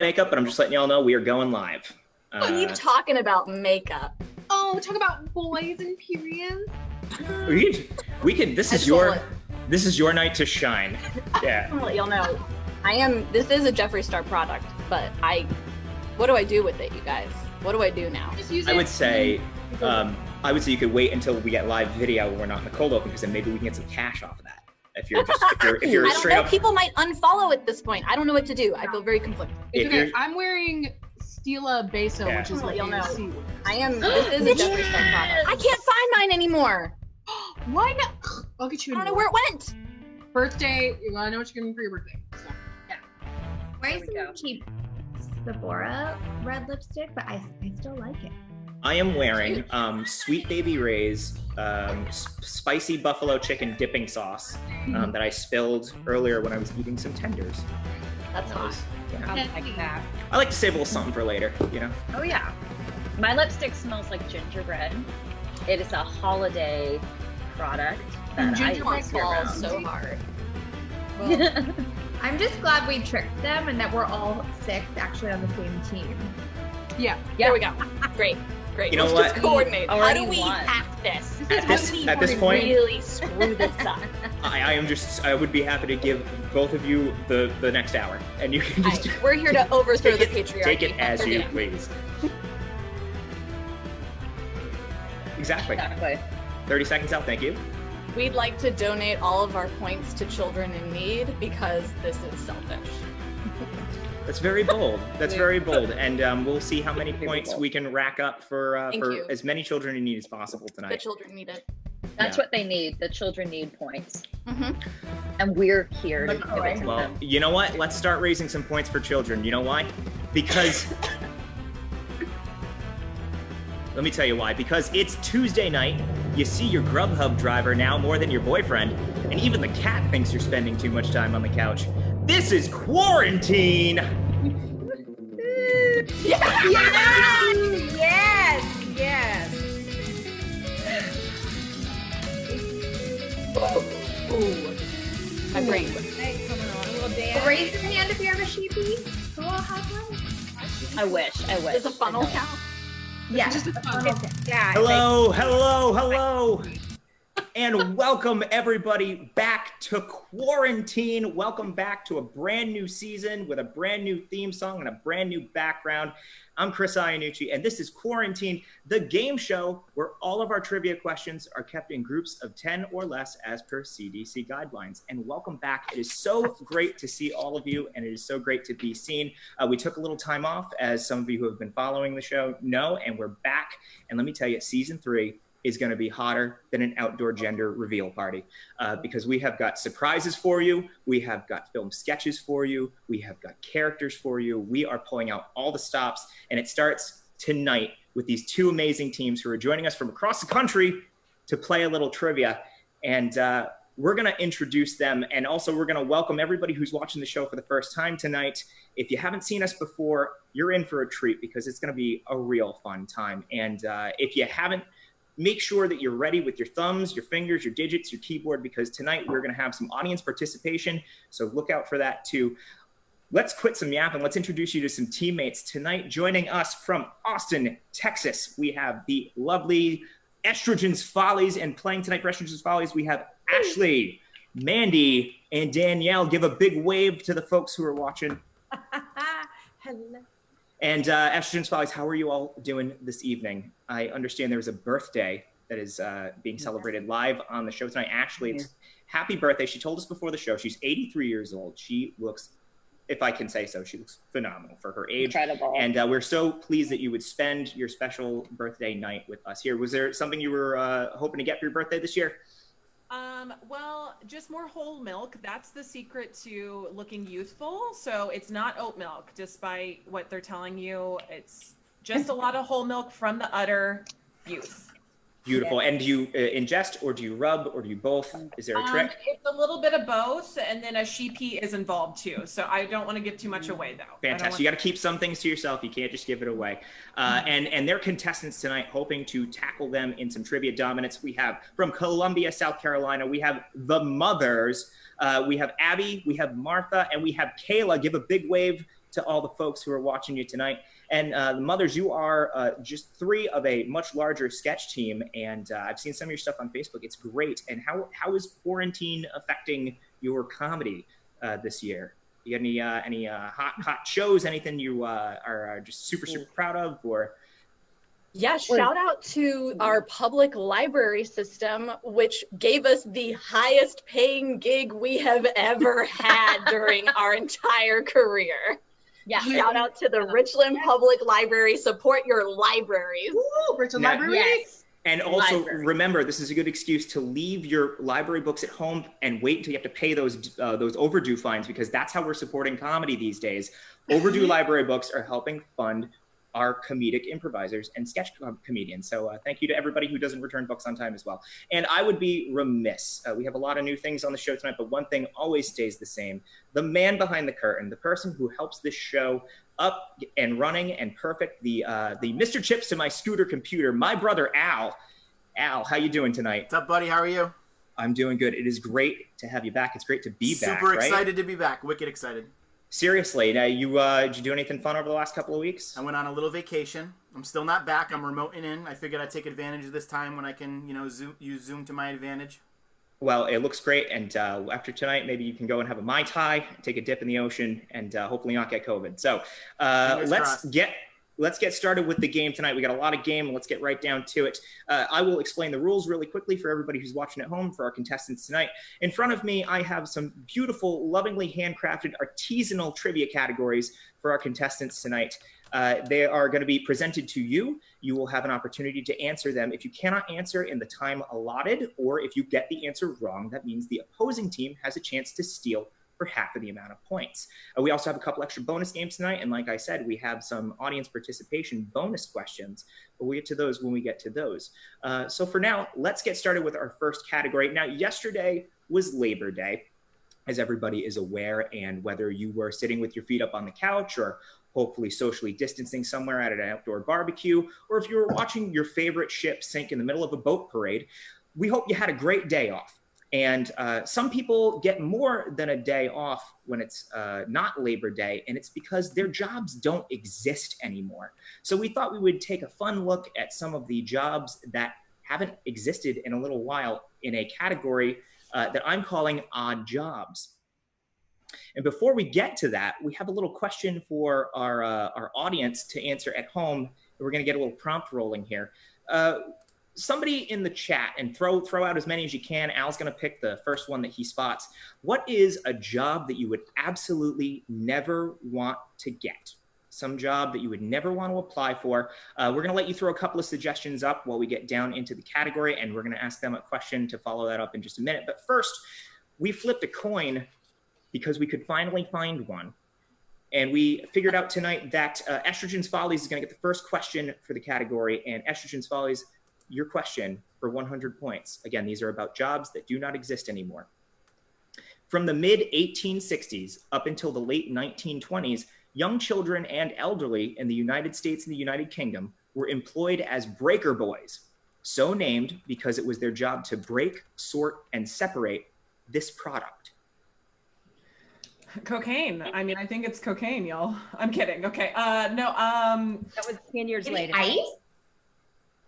makeup, but I'm just letting y'all know we are going live. Keep talking about makeup. Oh, talk about boys and periods. We could. This is your night to shine. Yeah. I'll let y'all know. This is a Jeffree Star product, but what do I do with it, you guys? What do I do now? Just use it. I would say you could wait until we get live video when we're not in the cold open, because then maybe we can get some cash off of that. If you're I don't know. People might unfollow at this point. I don't know what to do. I feel very conflicted. It's okay. I'm wearing Stila Beso, which is what you'll know. This is a Jeffree Star product. I can't find mine anymore. Why not? I'll get you. I don't know where it went. Birthday. You gotta know what you're getting for your birthday. So, yeah. Wearing some cheap Sephora red lipstick, but I still like it. I am wearing Sweet Baby Ray's spicy buffalo chicken dipping sauce that I spilled earlier when I was eating some tenders. That's hot. Yeah. I like that. I like to save a little something for later, you know? Oh yeah. My lipstick smells like gingerbread. It is a holiday product that Gingerbread I falls so hard. Well, I'm just glad we tricked them and that we're all six actually on the same team. Yeah. There we go. Great. You know Let's what? just coordinate. How do we won. hack this? At this point, really screw this up. I would be happy to give both of you the next hour, and you can just. We're here to overthrow the patriarchy. Take it as you please. Exactly. 30 seconds out. Thank you. We'd like to donate all of our points to children in need because this is selfish. That's very bold. That's very bold, and we'll see how many points we can rack up for as many children in need as possible tonight. The children need it. That's what they need. The children need points. And we're here to give it to Well, them. you know what? Let's start raising some points for children. You know why? Because let me tell you why. Because it's Tuesday night. You see your Grubhub driver now more than your boyfriend, and even the cat thinks you're spending too much time on the couch. This is quarantine. Yes. Ooh. My brain. Raise your hand if you're a sheepy. Go on, halfway. I wish. Does a funnel count? Yeah. Yeah. Hello. And welcome everybody back to quarantine. Welcome back to a brand new season with a brand new theme song and a brand new background. I'm Chris Iannucci, and this is Quarantine, the game show where all of our trivia questions are kept in groups of 10 or less as per CDC guidelines. And welcome back. It is so great to see all of you, and it is so great to be seen. We took a little time off, as some of you who have been following the show know, and we're back. And let me tell you, season 3 is going to be hotter than an outdoor gender reveal party because we have got surprises for you. We have got film sketches for you. We have got characters for you. We are pulling out all the stops, and it starts tonight with these two amazing teams who are joining us from across the country to play a little trivia. And we're going to introduce them, and also we're going to welcome everybody who's watching the show for the first time tonight. If you haven't seen us before, you're in for a treat because it's going to be a real fun time. And if you haven't, make sure that you're ready with your thumbs, your fingers, your digits, your keyboard, because tonight we're going to have some audience participation. So look out for that too. Let's quit some yapping. Let's introduce you to some teammates tonight. Joining us from Austin, Texas, we have the lovely Estrogen's Follies, and playing tonight for Estrogen's Follies, we have Ashley, Mandy, and Danielle. Give a big wave to the folks who are watching. Hello. And Estrogen's Follies, how are you all doing this evening? I understand there's a birthday that is being celebrated live on the show tonight. Ashley, it's happy birthday. She told us before the show she's 83 years old. She looks, if I can say so, she looks phenomenal for her age. Incredible. And we're so pleased that you would spend your special birthday night with us here. Was there something you were hoping to get for your birthday this year? Well, just more whole milk. That's the secret to looking youthful. So it's not oat milk, despite what they're telling you. It's just a lot of whole milk from the udder. Youth. Beautiful. And do you ingest, or do you rub, or do you both? Is there a trick? It's a little bit of both, and then a sheepy is involved too. So I don't want to give too much away, though. Fantastic. You got to keep some things to yourself. You can't just give it away. And their contestants tonight, hoping to tackle them in some trivia dominance. We have from Columbia, South Carolina, we have the Mothers. We have Abby, we have Martha, and we have Kayla. Give a big wave to all the folks who are watching you tonight. And the mothers, you are just 3 of a much larger sketch team, and I've seen some of your stuff on Facebook. It's great. And how is quarantine affecting your comedy this year? You got any hot shows? Anything you are just super proud of, or? Yeah, shout out to our public library system, which gave us the highest paying gig we have ever had during our entire career. Yeah, shout out to the Richland Public Library. Support your libraries. Ooh, Richland Library. Yes. And also remember, this is a good excuse to leave your library books at home and wait until you have to pay those overdue fines, because that's how we're supporting comedy these days. Overdue library books are helping fund our comedic improvisers and sketch comedians. So thank you to everybody who doesn't return books on time as well. And I would be remiss. We have a lot of new things on the show tonight, but one thing always stays the same. The man behind the curtain, the person who helps this show up and running and perfect, the Mr. Chips to my scooter computer, my brother Al. Al, how you doing tonight? What's up, buddy? How are you? I'm doing good. It is great to have you back. It's great to be back, Super right? excited to be back. Wicked excited. Seriously, now did you do anything fun over the last couple of weeks? I went on a little vacation. I'm still not back. I'm remoting in. I figured I'd take advantage of this time when I can, use Zoom to my advantage. Well, it looks great, and after tonight, maybe you can go and have a Mai Tai, take a dip in the ocean, and hopefully not get COVID. So let's get started with the game tonight. We got a lot of game. Let's get right down to it. I will explain the rules really quickly for everybody who's watching at home, for our contestants tonight. In front of me, I have some beautiful, lovingly handcrafted, artisanal trivia categories for our contestants tonight. They are going to be presented to you. You will have an opportunity to answer them. If you cannot answer in the time allotted, or if you get the answer wrong, that means the opposing team has a chance to steal for half of the amount of points. We also have a couple extra bonus games tonight, and like I said, we have some audience participation bonus questions, but we'll get to those when we get to those. So for now, let's get started with our first category. Now, yesterday was Labor Day, as everybody is aware, and whether you were sitting with your feet up on the couch or hopefully socially distancing somewhere at an outdoor barbecue, or if you were watching your favorite ship sink in the middle of a boat parade, we hope you had a great day off. And some people get more than a day off when it's not Labor Day, and it's because their jobs don't exist anymore. So we thought we would take a fun look at some of the jobs that haven't existed in a little while in a category that I'm calling odd jobs. And before we get to that, we have a little question for our audience to answer at home. We're going to get a little prompt rolling here. Somebody in the chat, and throw out as many as you can. Al's going to pick the first one that he spots. What is a job that you would absolutely never want to get? Some job that you would never want to apply for. We're going to let you throw a couple of suggestions up while we get down into the category, and we're going to ask them a question to follow that up in just a minute. But first, we flipped a coin because we could finally find one. And we figured out tonight that Estrogen's Follies is going to get the first question for the category, and Estrogen's Follies, your question for 100 points. Again, these are about jobs that do not exist anymore. From the mid-1860s up until the late 1920s, young children and elderly in the United States and the United Kingdom were employed as breaker boys, so named because it was their job to break, sort, and separate this product. Cocaine. I mean, I think it's cocaine, y'all. I'm kidding. Okay. No. That was 10 years later. Ice?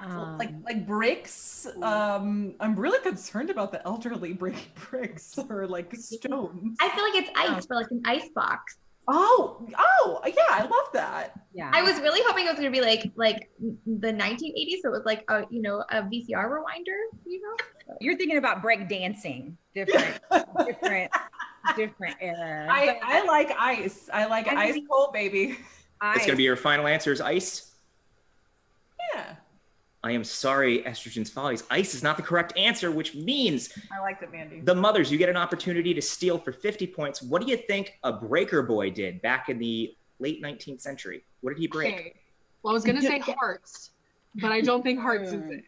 Like bricks. I'm really concerned about the elderly breaking bricks or like stones. I feel like it's ice, but like an ice box. Oh, yeah, I love that. Yeah. I was really hoping it was gonna be like the 1980s, so it was like a VCR rewinder, You're thinking about break dancing. Different era. I like ice. I like ice cold, baby. It's going to be your final answer is ice? Yeah. I am sorry, Estrogen's Follies. Ice is not the correct answer, which means I liked it, Mandy. the mothers, you get an opportunity to steal for 50 points. What do you think a breaker boy did back in the late 19th century? What did he break? Okay. Well, I was gonna say hearts, but I don't think hearts is it.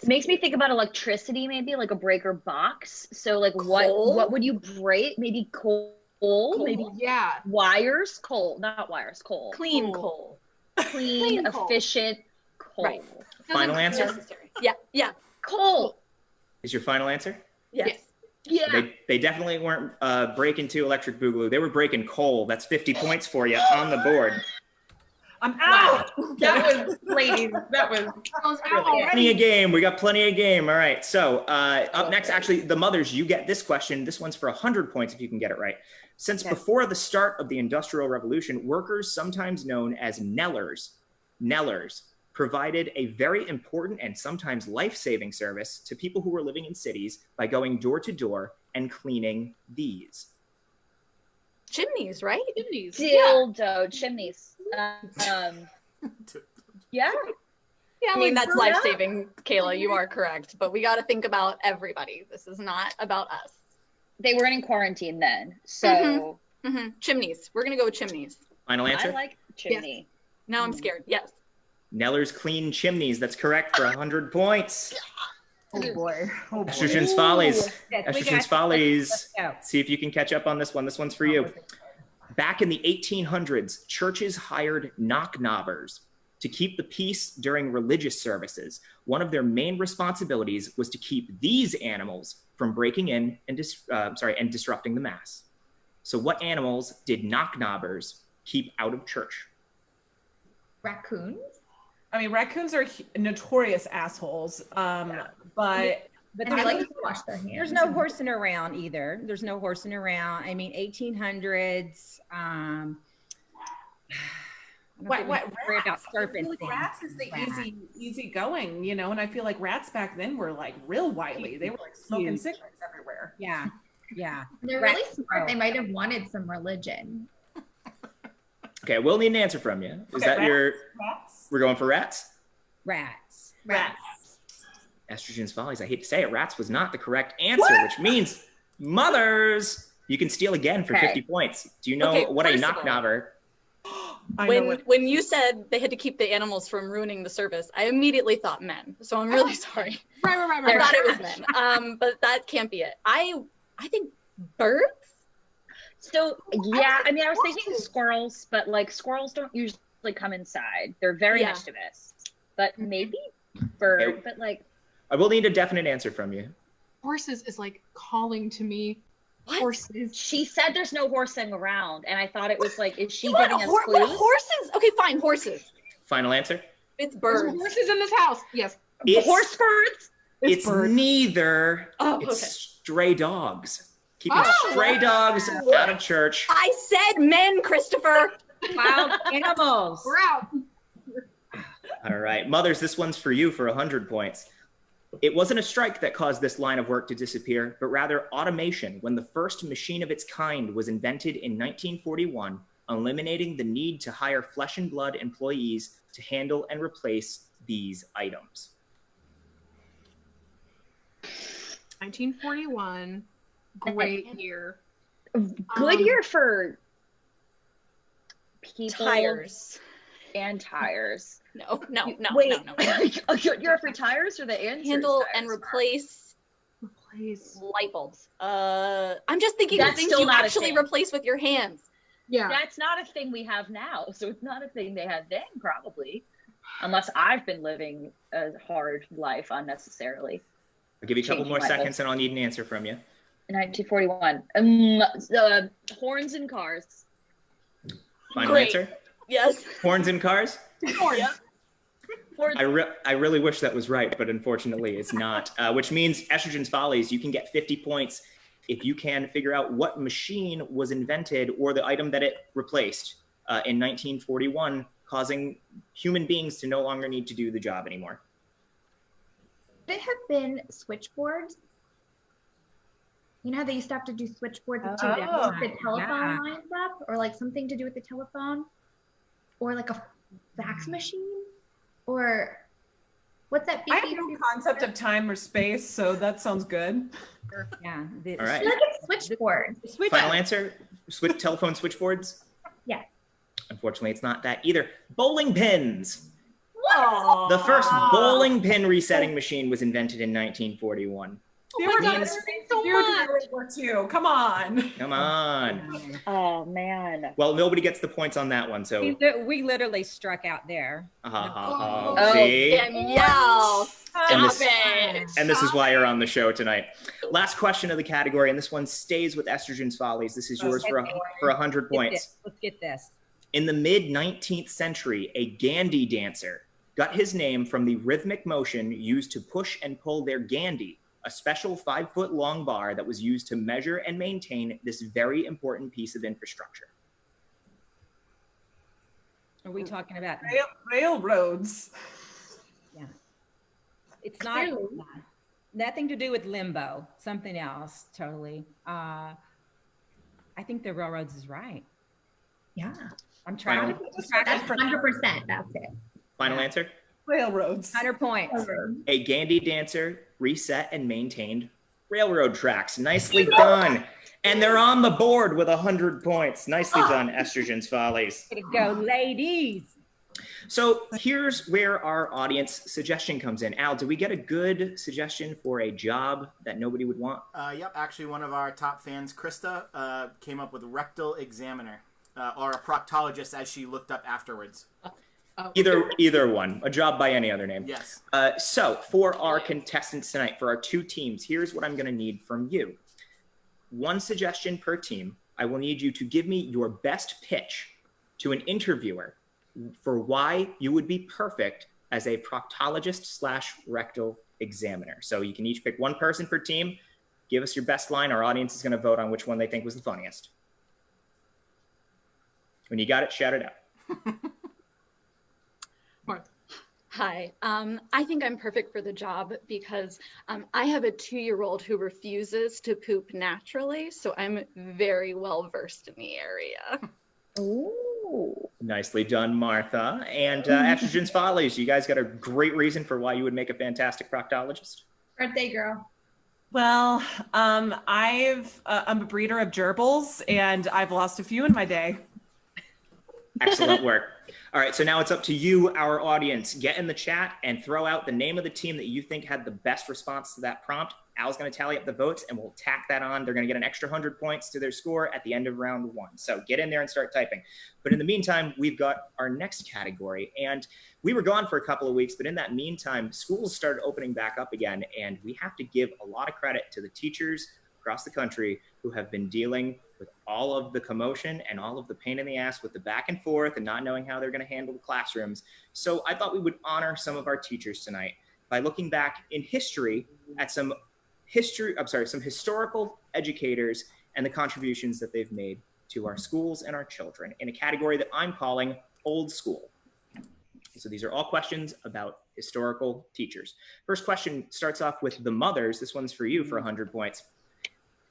Makes me think about electricity, maybe like a breaker box. So like what would you break? Maybe coal. Maybe wires, not wires, coal. Clean coal. Clean, efficient coal. Right. Final answer? Yeah. Coal. Is your final answer? Yes. Yeah. They definitely weren't breaking to Electric Boogaloo. They were breaking coal. That's 50 points for you on the board. I'm out. That was, ladies, that was Plenty of game. We got plenty of game. All right. So up next, actually, the mothers, you get this question. This one's for 100 points if you can get it right. Since before the start of the Industrial Revolution, workers, sometimes known as Knellers, provided a very important and sometimes life-saving service to people who were living in cities by going door to door and cleaning these. Chimneys, right? Chimneys. Dildo chimneys. Yeah. Yeah, I mean, that's life-saving, Kayla. You are correct. But we got to think about everybody. This is not about us. They weren't in quarantine then, so... Chimneys. We're going to go with chimneys. Final answer? I like chimney. Yes. Now I'm scared. Yes. Knellers clean chimneys. That's correct for 100 points. Oh boy. Oh boy. Estrogen's Follies. Yes, we Estrogen's got Follies. Let's go. See if you can catch up on this one. This one's for you. Back in the 1800s, churches hired knock-knobbers to keep the peace during religious services. One of their main responsibilities was to keep these animals from breaking in and disrupting the mass. So what animals did knock-knobbers keep out of church? raccoons. I mean, raccoons are notorious assholes, but But they like to wash their hands. There's no horsing around either. There's no horsing around. I mean, 1800s. what worry about serpent like things. rats is the easy going, you know, and I feel like rats back then were like real wily. They were like smoking cigarettes everywhere. Yeah, yeah. They're really smart. They might have wanted some religion. Okay, we'll need an answer from you. Is that rats? We're going for rats? Rats. Estrogen's Follies. I hate to say it, rats was not the correct answer, which means mothers, you can steal again for 50 points. Do you know what a knock-knobber? When you said they had to keep the animals from ruining the service, I immediately thought men. So I'm really sorry. Right. I thought it was men. But that can't be it. I think birds. So yeah, I mean, I was thinking squirrels, but like squirrels don't usually come inside. They're very mischievous. But maybe bird. But like, I will need a definite answer from you. Horses is like calling to me. What? Horses. she said there's no horsing around, and I thought it was like, is she giving us What clues? horses? Okay, fine, horses. Final answer? It's There's birds. horses in this house. Yes. Horse birds? It's neither. Oh, it's okay. stray dogs. Keeping stray dogs out of church. I said men, Christopher. Wild animals. We're out. All right, mothers, this one's for you for 100 points. It wasn't a strike that caused this line of work to disappear, but rather automation, when the first machine of its kind was invented in 1941, eliminating the need to hire flesh and blood employees to handle and replace these items. 1941. Great year. Good year for people. Tires. And tires. No. Wait, No. a good year for tires or the answer? Handle and replace light bulbs. I'm just thinking of things you actually replace with your hands. Yeah. That's not a thing we have now, so it's not a thing they had then, probably. Unless I've been living a hard life unnecessarily. I'll give you a couple more seconds and I'll need an answer from you. 1941. Horns and cars. Final answer? Yes. Horns and cars? Horns. I really wish that was right, but unfortunately it's not. Which means Estrogen's Follies, you can get 50 points if you can figure out what machine was invented or the item that it replaced in 1941, causing human beings to no longer need to do the job anymore. Could it have been switchboards? You know how they used to have to do switchboards to the telephone lines up, or like something to do with the telephone, or like a fax machine, or what's that? I have no concept of time or space, so that sounds good. Yeah. All right. Like it's switchboards. Final answer? Telephone switchboards? Yeah. Unfortunately, it's not that either. Bowling pins. Whoa. The first bowling pin resetting machine was invented in 1941. They were done so much. Come on. Come on. Oh man. Well, nobody gets the points on that one, so. We literally struck out there. See? Danielle, stop it. And this is why you're on the show tonight. Last question of the category, and this one stays with Estrogen's Follies. This is yours for 100 points. Let's get this. In the mid-19th century, a Gandhi dancer got his name from the rhythmic motion used to push and pull their Gandhi, a special 5-foot-long bar that was used to measure and maintain this very important piece of infrastructure. Are we talking about railroads? Yeah. It's not nothing to do with limbo, something else totally. I think the railroads is right. Yeah. I'm trying to That's 100%. That's it. Final answer? Railroads. 100 points. A Gandhi dancer reset and maintained railroad tracks. Nicely done. And they're on the board with 100 points. Nicely done, Estrogen's Follies. Way to go, ladies. So here's where our audience suggestion comes in. Al, do we get a good suggestion for a job that nobody would want? Yep, actually one of our top fans, Krista, came up with rectal examiner, or a proctologist as she looked up afterwards. Either one, a job by any other name. Yes. So for our contestants tonight, for our two teams, here's what I'm going to need from you. One suggestion per team. I will need you to give me your best pitch to an interviewer for why you would be perfect as a proctologist/rectal examiner. So you can each pick one person per team. Give us your best line. Our audience is going to vote on which one they think was the funniest. When you got it, shout it out. Hi, I think I'm perfect for the job because I have a 2-year-old who refuses to poop naturally, so I'm very well versed in the area. Ooh. Nicely done, Martha. And Estrogen's Follies, you guys got a great reason for why you would make a fantastic proctologist? Birthday girl. Well, I'm a breeder of gerbils, and I've lost a few in my day. Excellent work. All right, so now it's up to you, our audience. Get in the chat and throw out the name of the team that you think had the best response to that prompt. Al's going to tally up the votes, and we'll tack that on. They're going to get an extra 100 points to their score at the end of round 1. So get in there and start typing. But in the meantime, we've got our next category. And we were gone for a couple of weeks, but in that meantime, schools started opening back up again. And we have to give a lot of credit to the teachers across the country who have been dealing with all of the commotion and all of the pain in the ass with the back and forth and not knowing how they're going to handle the classrooms. So I thought we would honor some of our teachers tonight by looking back in history at some historical educators and the contributions that they've made to our schools and our children in a category that I'm calling old school. So these are all questions about historical teachers. First question starts off with the mothers. This one's for you for 100 points.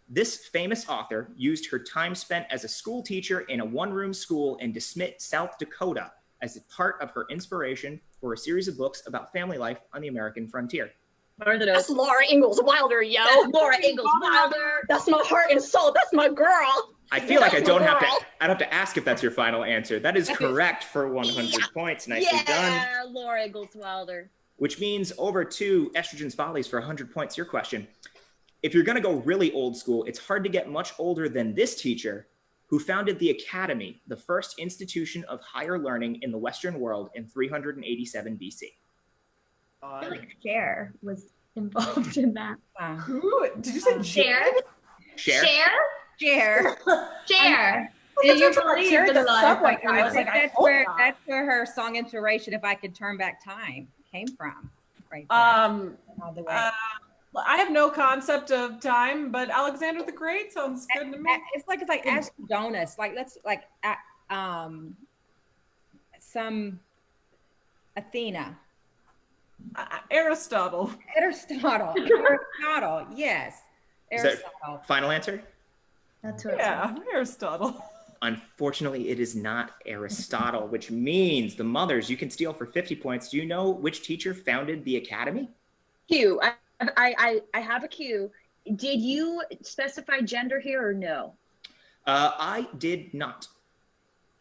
This famous author used her time spent as a school teacher in a one-room school in DeSmet, South Dakota, as a part of her inspiration for a series of books about family life on the American frontier. That's Laura Ingalls Wilder, yo. That's Laura Ingalls Wilder. That's my heart and soul. That's my girl. I feel like I'd have to ask if that's your final answer. That is correct for 100 points. Nicely done. Yeah, Laura Ingalls Wilder. Which means over to Estrogen's Follies for 100 points. Your question. If you're going to go really old school, it's hard to get much older than this teacher who founded the Academy, the first institution of higher learning in the Western world in 387 BC. I feel like Cher was involved in that. Who? Did you say Cher? Cher? Cher. Cher. Did you believe Cher the the line? subway? I was like, that's where her song inspiration, "If I Could Turn Back Time," came from. Right there. All the way. I have no concept of time, but Alexander the Great sounds good to me. It's like Astrodonis. Some Athena. Aristotle. Aristotle, yes. Is that final answer? That's what Aristotle. Unfortunately, it is not Aristotle, which means the mothers, you can steal for 50 points. Do you know which teacher founded the Academy? Q. I have a Q. Did you specify gender here or no? I did not.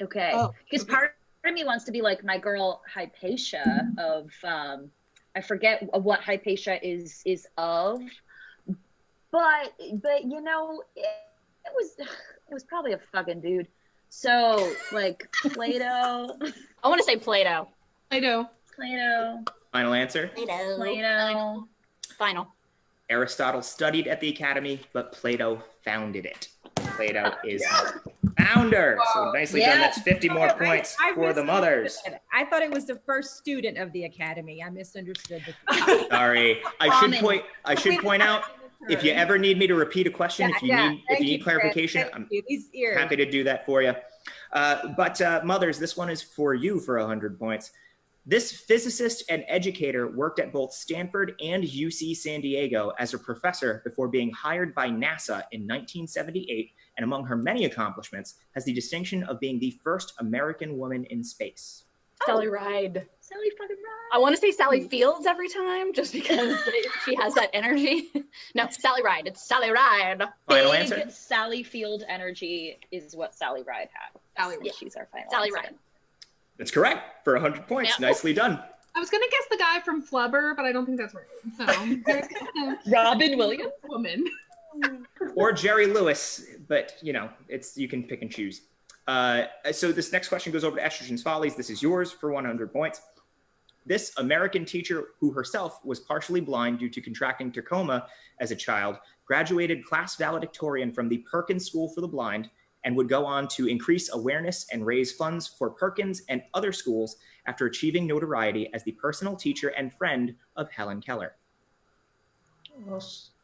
Okay. Because part of me wants to be like my girl Hypatia of I forget what Hypatia is of, But you know, it was probably a fucking dude. So like Plato. I want to say Plato. Plato. Final answer? Plato. Final. Aristotle studied at the academy, but Plato founded it. Plato is the founder. So nicely done. That's 50 more points for the mothers. I thought it was the first student of the academy. I misunderstood. Sorry. I should point out, if you ever need me to repeat a question, if you need clarification, I'm happy to do that for you. But mothers, this one is for you for 100 points. This physicist and educator worked at both Stanford and UC San Diego as a professor before being hired by NASA in 1978, and among her many accomplishments has the distinction of being the first American woman in space. Sally Ride. Sally fucking Ride. I want to say Sally Fields every time, just because she has that energy. No, Sally Ride. It's Sally Ride. Final Big answer? Sally Field energy is what Sally Ride had. Sally Ride. She's our final Sally answer. Ride. That's correct for 100 points. Yep. Nicely done. I was gonna guess the guy from Flubber, but I don't think that's right. So Robin Williams. woman. Or Jerry Lewis, but you can pick and choose. So this next question goes over to Estrogen's Follies. This is yours for 100 points. This American teacher, who herself was partially blind due to contracting trachoma as a child, graduated class valedictorian from the Perkins School for the Blind, and would go on to increase awareness and raise funds for Perkins and other schools after achieving notoriety as the personal teacher and friend of Helen Keller. Well,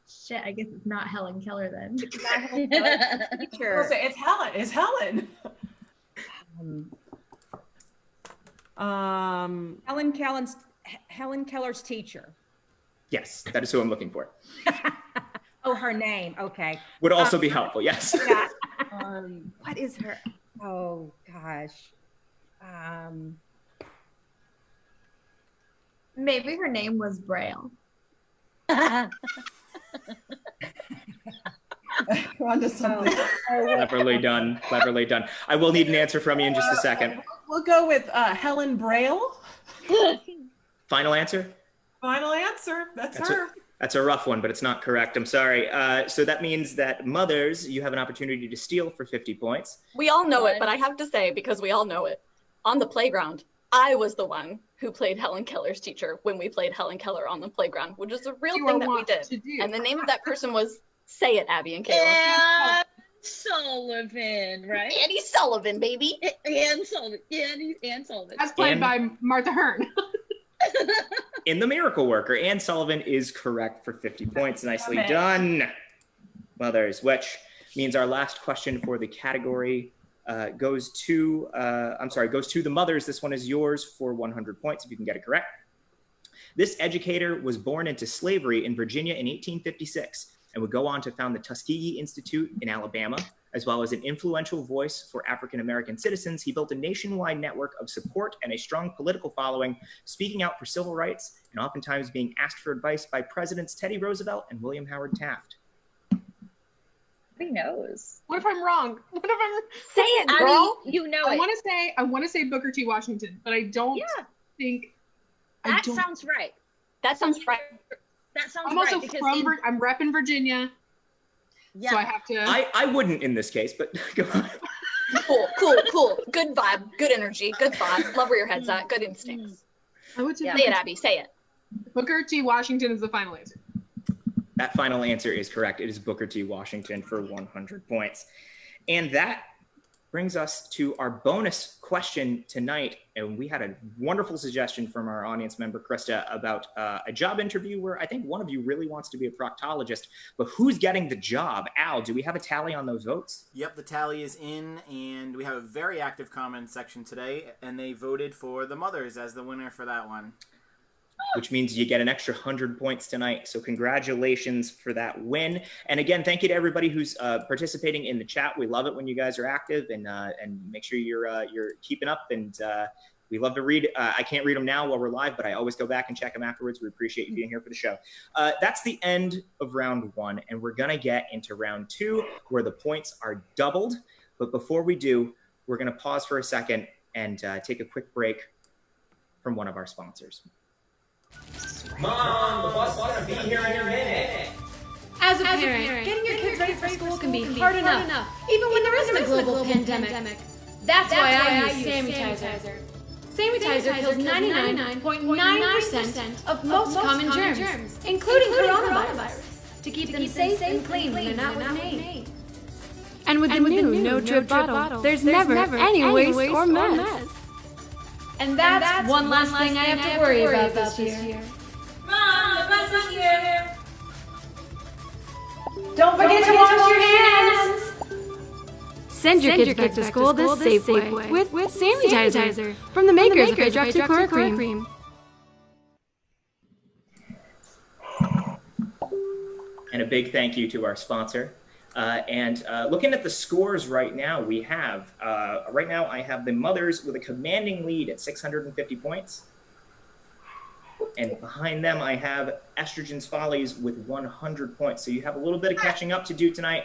shit, I guess it's not Helen Keller then. Teacher. It's Helen. It's Helen. Helen Keller's teacher. Yes, that is who I'm looking for. Oh, her name. Okay. Would also be helpful, yes. Yeah. What is her? Oh gosh. Maybe her name was Braille. On to something. Cleverly done. Cleverly done. I will need an answer from you in just a second. We'll go with Helen Braille. Final answer? Final answer. That's her. That's a rough one, but it's not correct. I'm sorry. So that means that mothers, you have an opportunity to steal for 50 points. We all know it, but I have to say, because we all know it, on the playground, I was the one who played Helen Keller's teacher when we played Helen Keller on the playground, which is a real thing that we did. And the name of that person was, say it, Abby and Kayla. Anne Sullivan, right? Annie Sullivan, baby. Anne Sullivan. Anne Sullivan. That's played by Martha Hearn. In The Miracle Worker, Anne Sullivan is correct for 50 points. Nicely done, mothers, which means our last question for the category goes to the mothers. This one is yours for 100 points if you can get it correct. This educator was born into slavery in Virginia in 1856 and would go on to found the Tuskegee Institute in Alabama. As well as an influential voice for African-American citizens, he built a nationwide network of support and a strong political following, speaking out for civil rights and oftentimes being asked for advice by Presidents Teddy Roosevelt and William Howard Taft. Who knows? What if I'm wrong? What if I'm say it, girl? I mean, you know I it. want to say Booker T. Washington, but I don't think that sounds right. That sounds right. That sounds I'm also right. I'm repping Virginia. Yeah. So I have to. I wouldn't in this case, but go on. Cool. Good vibe, good energy, good thought. Love where your head's at. Good instincts. I would say Say it, Abby. Say it. Booker T. Washington is the final answer. That final answer is correct. It is Booker T. Washington for 100 points. And that brings us to our bonus question tonight. And we had a wonderful suggestion from our audience member, Krista, about a job interview where I think one of you really wants to be a proctologist, but who's getting the job? Al, do we have a tally on those votes? Yep, the tally is in, and we have a very active comment section today, and they voted for the mothers as the winner for that one. Which means you get an extra 100 points tonight. So congratulations for that win. And again, thank you to everybody who's participating in the chat. We love it when you guys are active, and make sure you're keeping up. And we love to read. I can't read them now while we're live, but I always go back and check them afterwards. We appreciate you being here for the show. That's the end of round one, and we're gonna get into round two, where the points are doubled. But before we do, we're gonna pause for a second and take a quick break from one of our sponsors. Mom, the bus is gonna be here in a minute. As a parent, getting your kids ready for school can be hard enough, even when there isn't a global pandemic. That's why I use Sanitizer. Sanitizer kills 99.9% of most common germs, including coronavirus, to keep them safe and clean when they're not with me. And with the new no-drip bottle, there's never any waste or mess. And that's one last thing I have to worry about this year. Mom, the bus is here. Don't forget to wash your hands! Send your kids back to school the safe way with Sanitizer from the makers of hydroxychloroquine. And a big thank you to our sponsor. Looking at the scores right now, we have, I have the Mothers with a commanding lead at 650 points. And behind them, I have Estrogen's Follies with 100 points. So you have a little bit of catching up to do tonight,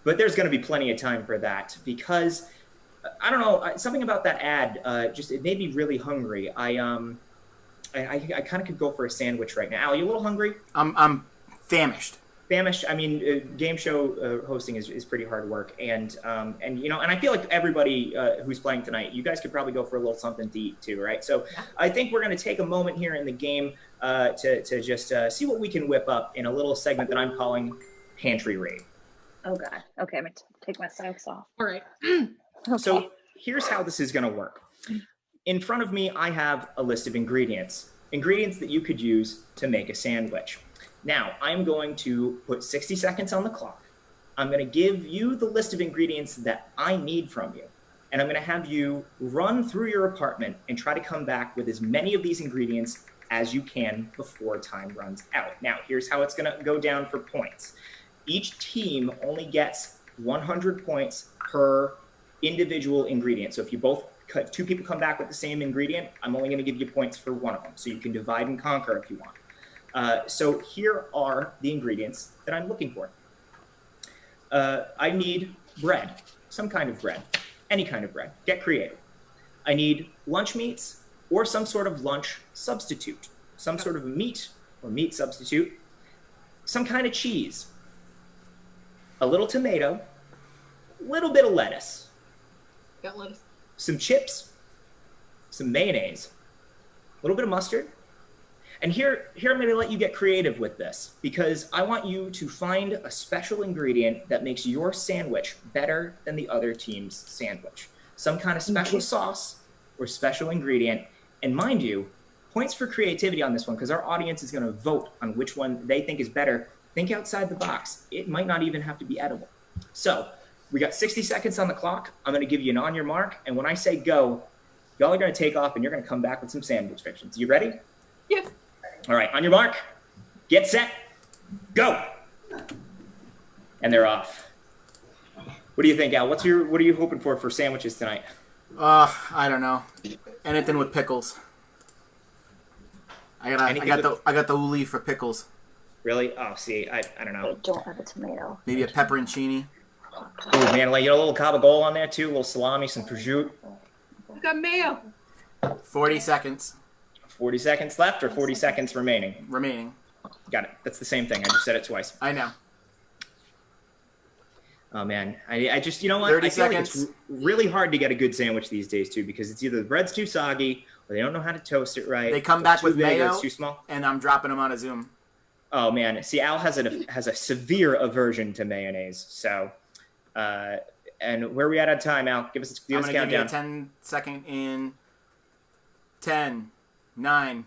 but there's going to be plenty of time for that because, I don't know, something about that ad, it made me really hungry. I kind of could go for a sandwich right now. Al, you a little hungry? I'm famished. Famished. I mean, game show hosting is pretty hard work, and I feel like everybody who's playing tonight, you guys could probably go for a little something to eat too, right? So I think we're going to take a moment here in the game to just see what we can whip up in a little segment that I'm calling Pantry Raid. Oh God. Okay, I'm gonna take my socks off. All right. Okay. So here's how this is going to work. In front of me, I have a list of ingredients that you could use to make a sandwich. Now, I'm going to put 60 seconds on the clock. I'm going to give you the list of ingredients that I need from you. And I'm going to have you run through your apartment and try to come back with as many of these ingredients as you can before time runs out. Now, here's how it's going to go down for points. Each team only gets 100 points per individual ingredient. So if two people come back with the same ingredient, I'm only going to give you points for one of them. So you can divide and conquer if you want. So here are the ingredients that I'm looking for. I need bread, some kind of bread, any kind of bread. Get creative. I need lunch meats or some sort of lunch substitute, some sort of meat or meat substitute, some kind of cheese, a little tomato, a little bit of lettuce, Got lettuce. some chips, some mayonnaise, a little bit of mustard. And here I'm going to let you get creative with this because I want you to find a special ingredient that makes your sandwich better than the other team's sandwich. Some kind of special sauce or special ingredient. And mind you, points for creativity on this one because our audience is going to vote on which one they think is better. Think outside the box. It might not even have to be edible. So we got 60 seconds on the clock. I'm going to give you an on your mark. And when I say go, y'all are going to take off and you're going to come back with some sandwich fictions. You ready? Yep. All right, on your mark, get set, go. And they're off. What do you think, Al? What are you hoping for sandwiches tonight? I don't know. Anything with pickles. I got the uli for pickles. Really? Oh, see, I don't know. I don't have a tomato. Maybe a pepperoncini. Oh man, like a little cabagol on there too, a little salami, some prosciutto. Got mayo. 40 seconds. 40 seconds left or 40 seconds remaining? Remaining. Got it. That's the same thing. I just said it twice. I know. Oh man, I just, you know what? 30 I feel seconds. like it's really hard to get a good sandwich these days too because it's either the bread's too soggy or they don't know how to toast it right. They come back with mayo, it's too small. And I'm dropping them on a Zoom. Oh man, see, Al has a severe aversion to mayonnaise. So, and where are we at on time, Al? Give us a countdown. I'm gonna give you a 10-second in 10, 9,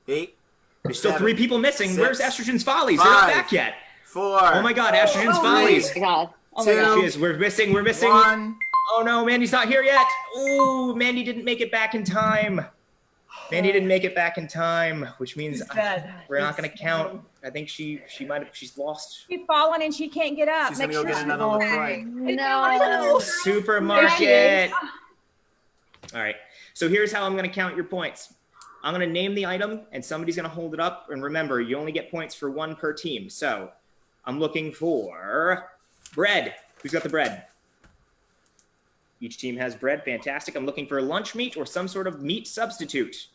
8. There's still 3 people missing. 6, Where's Estrogen's Follies? 5, They're not back yet. 4. Oh my God, Estrogen's Follies. Oh my God. Oh my my God. God. She is. We're missing. 1. Oh no, Mandy's not here yet. Ooh, Mandy didn't make it back in time. Mandy didn't make it back in time, which means we're not going to count. I think she's lost. She's fallen and she can't get up. She's going to go get another LaCroix. No. Supermarket. All right. So here's how I'm going to count your points. I'm going to name the item and somebody's going to hold it up. And remember, you only get points for 1 per team. So I'm looking for bread. Who's got the bread? Each team has bread. Fantastic. I'm looking for lunch meat or some sort of meat substitute.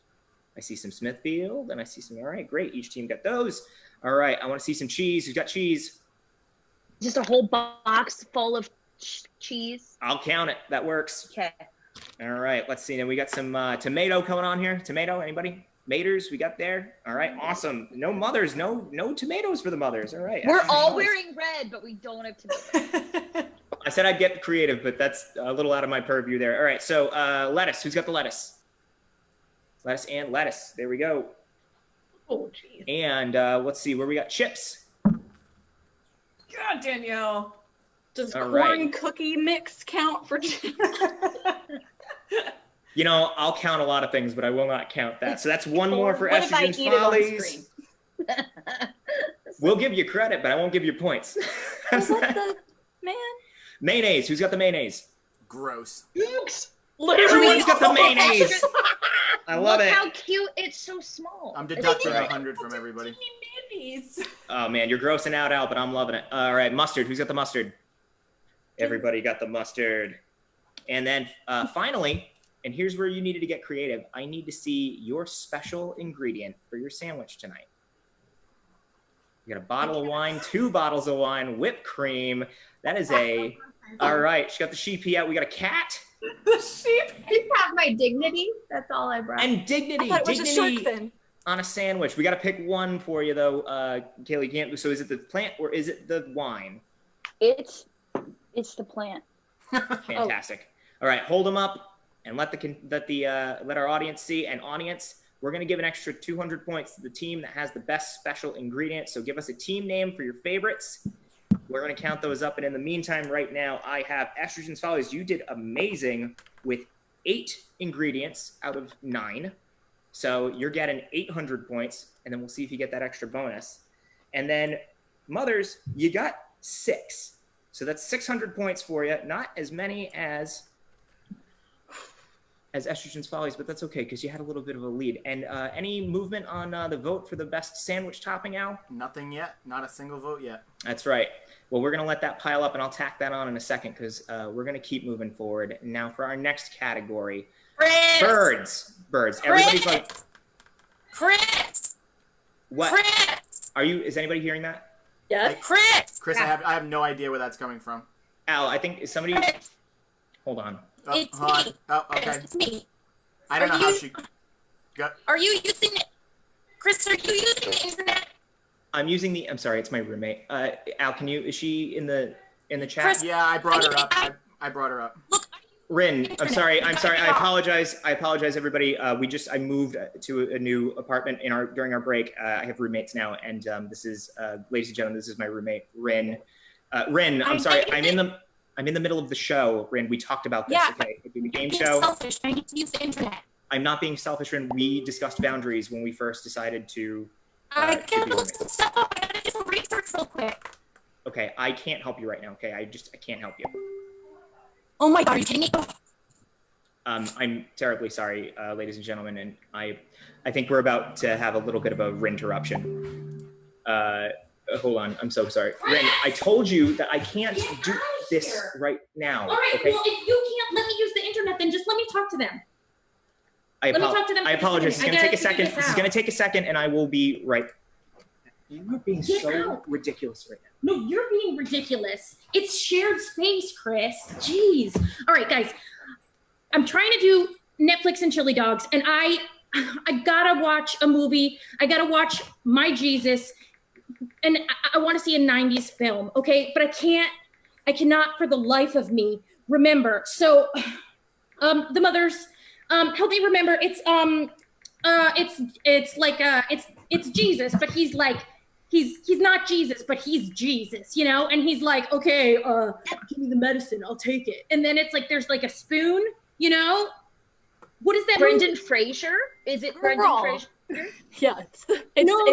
I see some Smithfield and I see some, all right, great. Each team got those. All right, I want to see some cheese. Who's got cheese? Just a whole box full of cheese. I'll count it. That works. Okay. All right. Let's see. Then we got some tomato coming on here. Tomato. Anybody? Maters. We got there. All right. Awesome. No mothers. No tomatoes for the mothers. All right. We're all wearing red, but we don't have tomatoes. I said I'd get creative, but that's a little out of my purview there. All right. So lettuce. Who's got the lettuce? Lettuce and lettuce. There we go. Oh, geez. And let's see where we got chips. God, Danielle. Does All corn right. cookie mix count for chips? You know, I'll count a lot of things, but I will not count that. So that's one more for What if I Estrogen's eat it on Follies. screen? We'll give you credit, but I won't give you points. What the man? Mayonnaise. Who's got the mayonnaise? Gross. Everyone's got the mayonnaise. I love Look it. how cute. It's so small. I'm deducting 100 from everybody. Oh man, you're grossing out, Al, but I'm loving it. All right, mustard. Who's got the mustard? Everybody got the mustard. And then finally, and here's where you needed to get creative. I need to see your special ingredient for your sandwich tonight. You got a bottle of wine, 2 bottles of wine, whipped cream. That is a. All right, she got the sheepy out. We got a cat. The sheep. I just have my dignity. That's all I brought. And dignity. I thought it was a shark Dignity fin. on a sandwich. We got to pick one for you though, Kaylee. Can't. So is it the plant or is it the wine? It's the plant. Fantastic. All right, hold them up and let our audience see. And audience, we're gonna give an extra 200 points to the team that has the best special ingredient. So give us a team name for your favorites. We're gonna count those up. And in the meantime, right now, I have Estrogen's Follies. You did amazing with 8 ingredients out of 9. So you're getting 800 points, and then we'll see if you get that extra bonus. And then Mothers, you got 6. So that's 600 points for you. Not as many as Estrogen's Follies, but that's okay because you had a little bit of a lead. And any movement on the vote for the best sandwich topping, Al? Nothing yet. Not a single vote yet. That's right. Well, we're going to let that pile up, and I'll tack that on in a second because we're going to keep moving forward. Now for our next category. Chris! Birds. Chris! Everybody's like... Chris! What? Chris! Is anybody hearing that? Yeah. Chris! Chris, Yeah. I have no idea where that's coming from. Al, I think somebody... Hold on. Oh, It's hold on. me. Oh, okay. It's me. I don't Are know how you- she... Got... Are you using it? Chris, are you using the internet? I'm using the... I'm sorry, it's my roommate. Al, is she in the chat? Chris, Yeah, I brought her up. I brought her up. Rin, I'm sorry. I apologize. Everybody. I moved to a new apartment during our break. I have roommates now, and this is, ladies and gentlemen, this is my roommate, Rin. Rin, I'm sorry. I'm in the middle of the show, Rin. We talked about this. Yeah, Okay, we're doing the game being show. selfish. I need to use the internet. I'm not being selfish, Rin. We discussed boundaries when we first decided to. I to gotta be look some roommates. stuff up. I gotta do some research real quick. Okay, I can't help you right now. Okay, I can't help you. Oh my god, are you kidding me? I'm terribly sorry, ladies and gentlemen, and I think we're about to have a little bit of a interruption. Hold on, I'm so sorry. Rin, I told you that I can't do this right now. All right, okay? well, if you can't let me use the internet, then just let me talk to them. I let me talk to them I for a apologize. It's second. gonna I take a gotta figure second. this This is out. gonna take a second, and I will be right. You're being Get so out. ridiculous right now. No, you're being ridiculous. It's shared space, Chris. Jeez. All right, guys. I'm trying to do Netflix and chili dogs, and I gotta watch a movie. I gotta watch My Jesus, and I want to see a 90s film, okay? But I cannot for the life of me remember. So, the mothers, help me remember. It's Jesus, but he's like, he's not Jesus, but he's Jesus, you know? And he's like, okay, give me the medicine, I'll take it. And then it's like, there's like a spoon, you know? What is that? Brendan Fraser? Is it Brendan Fraser? Yeah. No.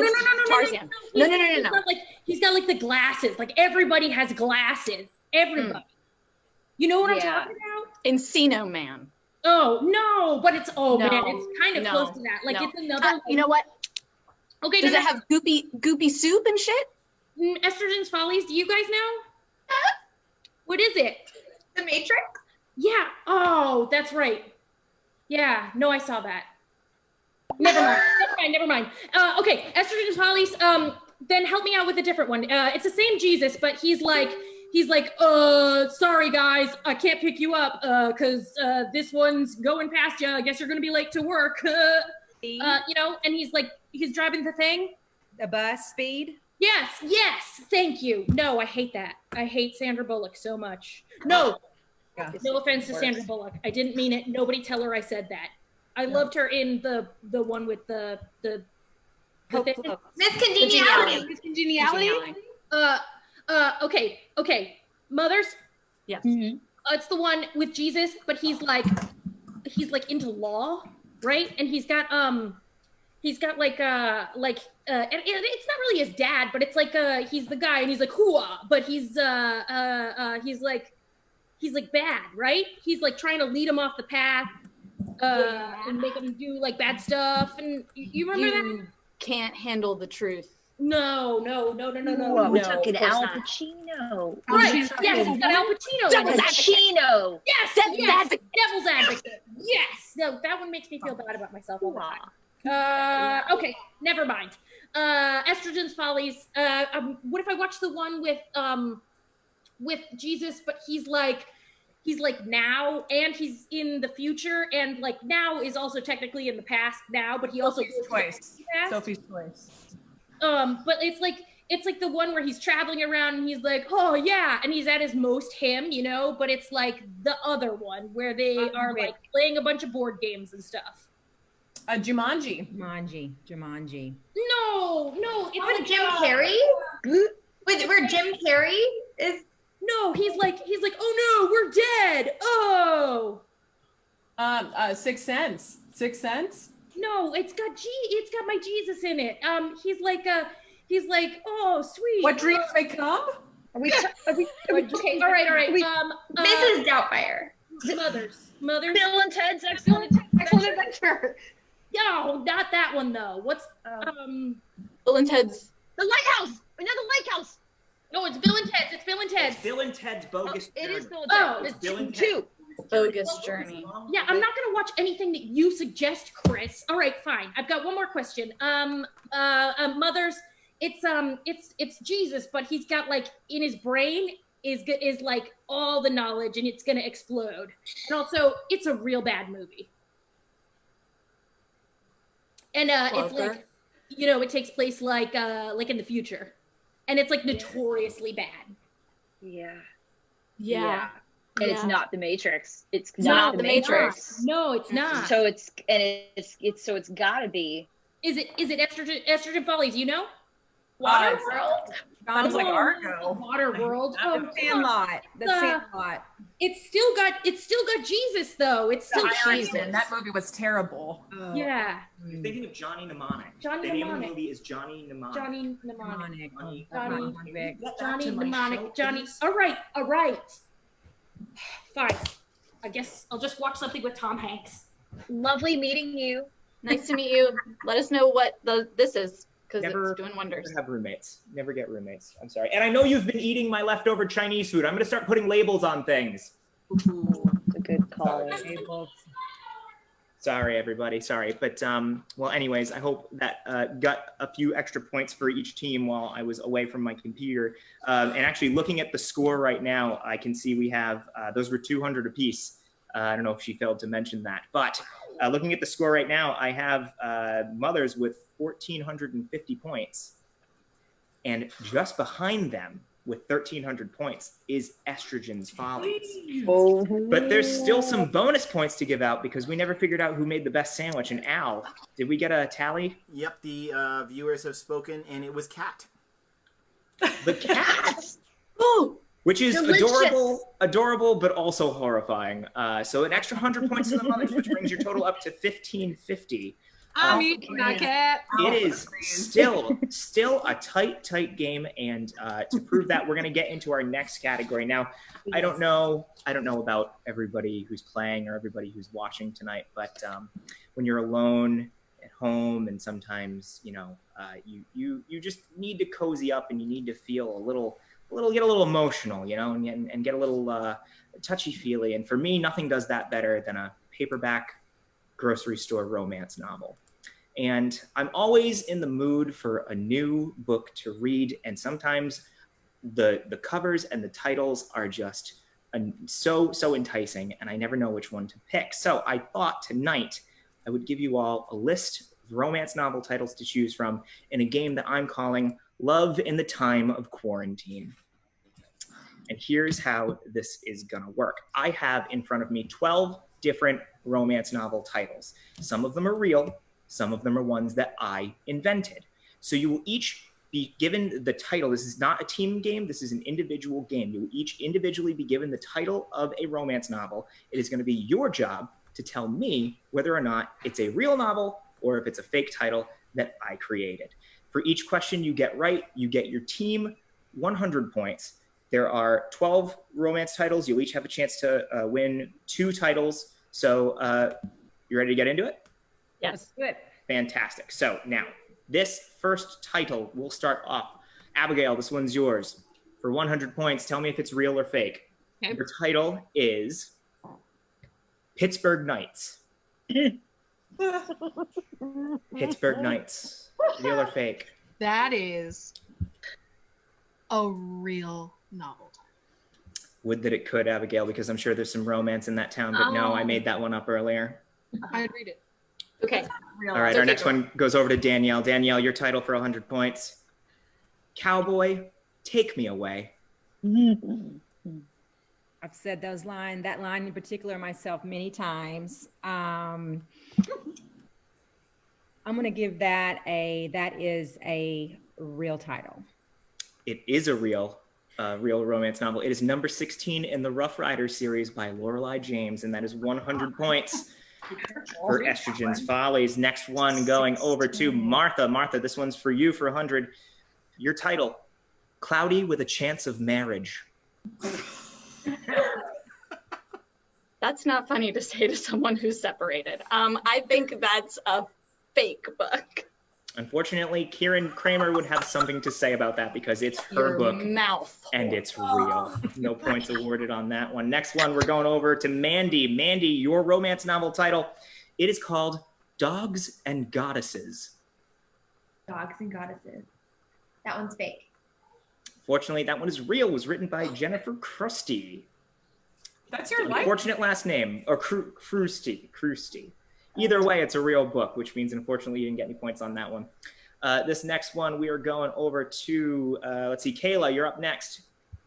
Tarzan. No. He's got like the glasses. Like everybody has glasses. Everybody. You know what I'm talking about? Encino Man. Oh no, but it's No, man, it's kind of no, close to that. Like no. it's another. You know what? Okay. Does it have goopy soup and shit? Estrogen's Follies? Do you guys know? What is it? The Matrix? Yeah. Oh, that's right. Yeah. No, I saw that. Never mind. Okay. Estrogen's Follies. then help me out with a different one. It's the same Jesus, but he's like, sorry guys, I can't pick you up because this one's going past you. I guess you're gonna be late to work. You know, and he's driving the thing. The bus speed? Yes, thank you. No, I hate that. I hate Sandra Bullock so much. No, no offense to Sandra Bullock. I didn't mean it. Nobody tell her I said that. I loved her in the one with the Miss Congeniality. Miss Congeniality? Okay. Mothers? Yes. Mm-hmm. It's the one with Jesus, but he's like into law, right? And he's got like and it's not really his dad, but it's like he's the guy and he's like hooah, but he's like bad, right? He's like trying to lead him off the path and make him do like bad stuff. And you remember that? Can't handle the truth. No. We're talking Al Pacino. Right. Yes, he's got Al Pacino. Devil's Pacino. Yes, Devil's Advocate. Yes. No, that one makes me feel bad about myself all the time. Okay, never mind. Estrogen's Follies. What if I watch the one with Jesus, but he's like now and he's in the future, and like now is also technically in the past now, but he also Sophie's Choice. But it's like the one where he's traveling around and he's like, oh yeah, and he's at his most him, you know, but it's like the other one where they are like playing a bunch of board games and stuff. Jumanji. No, With Jim Carrey? Where Jim Carrey is? No, he's like, oh no, we're dead. Oh. Sixth Sense. No, it's got my Jesus in it. He's like, oh sweet. What dreams may come? Are we okay, all right. Mrs. Doubtfire. Mothers. Bill and Ted's Excellent Adventure. No, not that one though. What's Bill and Ted's The Lighthouse. Another Lighthouse. No, it's Bill and Ted's. It's Bill and Ted's. It's Bill and Ted's Bogus Journey. It is Bill and Ted. It's Bill and Ted. Bogus Journey. Yeah, I'm not gonna watch anything that you suggest, Chris. All right, fine. I've got one more question. Mothers, it's Jesus, but he's got like in his brain is like all the knowledge, and it's gonna explode. And also, it's a real bad movie. And it's like, you know, it takes place like in the future, and it's like notoriously bad. Yeah. And it's not the Matrix. It's not the Matrix. No, it's not. So it's gotta be. Is it Estrogen Follies? You know? Waterworld. Sounds like Argo. Waterworld. The Sandlot. The Sandlot. It's still got Jesus though. It's still Jesus. That movie was terrible. Oh. Yeah. You're thinking of Johnny Mnemonic. Johnny the name of the Mnemonic. movie is Johnny Mnemonic. Johnny Mnemonic. Johnny Mnemonic. Johnny. All right. Fine. I guess I'll just watch something with Tom Hanks. Lovely meeting you. Nice to meet you. Let us know what this is, because Never it's doing wonders. Never have roommates. Never get roommates. I'm sorry. And I know you've been eating my leftover Chinese food. I'm going to start putting labels on things. Ooh, that's a good call. Sorry, everybody. Sorry. But, well, anyways, I hope that got a few extra points for each team while I was away from my computer. And actually, looking at the score right now, I can see we have, those were 200 apiece. I don't know if she failed to mention that. But looking at the score right now, I have Mothers with 1,450 points. And just behind them, with 1,300 points, is Estrogen's Follies. Oh. But there's still some bonus points to give out because we never figured out who made the best sandwich. And Al, did we get a tally? Yep, the viewers have spoken, and it was Cat. The cat? Oh, which is delicious. adorable, but also horrifying. So an extra 100 points to the Mothers, which brings your total up to 1,550. I'm eating my cat. It is still a tight game, and to prove that, we're going to get into our next category. Now, I don't know about everybody who's playing or everybody who's watching tonight, but when you're alone at home, and sometimes you just need to cozy up, and you need to feel get a little emotional, and get a little touchy-feely. And for me, nothing does that better than a paperback grocery store romance novel. And I'm always in the mood for a new book to read, and sometimes the covers and the titles are just so enticing, and I never know which one to pick. So I thought tonight I would give you all a list of romance novel titles to choose from in a game that I'm calling Love in the Time of Quarantine. And here's how this is gonna work. I have in front of me 12 different romance novel titles. Some of them are real, some of them are ones that I invented. So you will each be given the title. This is not a team game, this is an individual game. You will each individually be given the title of a romance novel. It is gonna be your job to tell me whether or not it's a real novel or if it's a fake title that I created. For each question you get right, you get your team 100 points. There are 12 romance titles. You'll each have a chance to win 2 titles. So you ready to get into it? Yes. Good. Fantastic. So now, this first title will start off. Abigail, this one's yours. For 100 points, tell me if it's real or fake. Okay. Your title is Pittsburgh Nights. Pittsburgh Nights. Real or fake? That is a real novel title. Would that it could, Abigail, because I'm sure there's some romance in that town, but no, I made that one up earlier. I'd read it. Okay. All right, our next one goes over to Danielle. Danielle, your title for 100 points. Cowboy, Take Me Away. I've said that line in particular myself many times. I'm going to give that is a real title. It is a real romance novel. It is number 16 in the Rough Riders series by Lorelei James, and that is 100 points for Estrogen's Follies. Next one going over to Martha. Martha, this one's for you for 100. Your title, Cloudy with a Chance of Marriage. That's not funny to say to someone who's separated. I think that's a fake book. Unfortunately, Kieran Kramer would have something to say about that because it's her book and it's real. No points awarded on that one. Next one, we're going over to Mandy. Mandy, your romance novel title, it is called Dogs and Goddesses. Dogs and Goddesses. That one's fake. Fortunately, that one is real. It was written by Jennifer Krusty. That's your life. Unfortunate last name, or Krusty. Either way, it's a real book, which means unfortunately you didn't get any points on that one. This next one, we are going over to, let's see, Kayla, you're up next.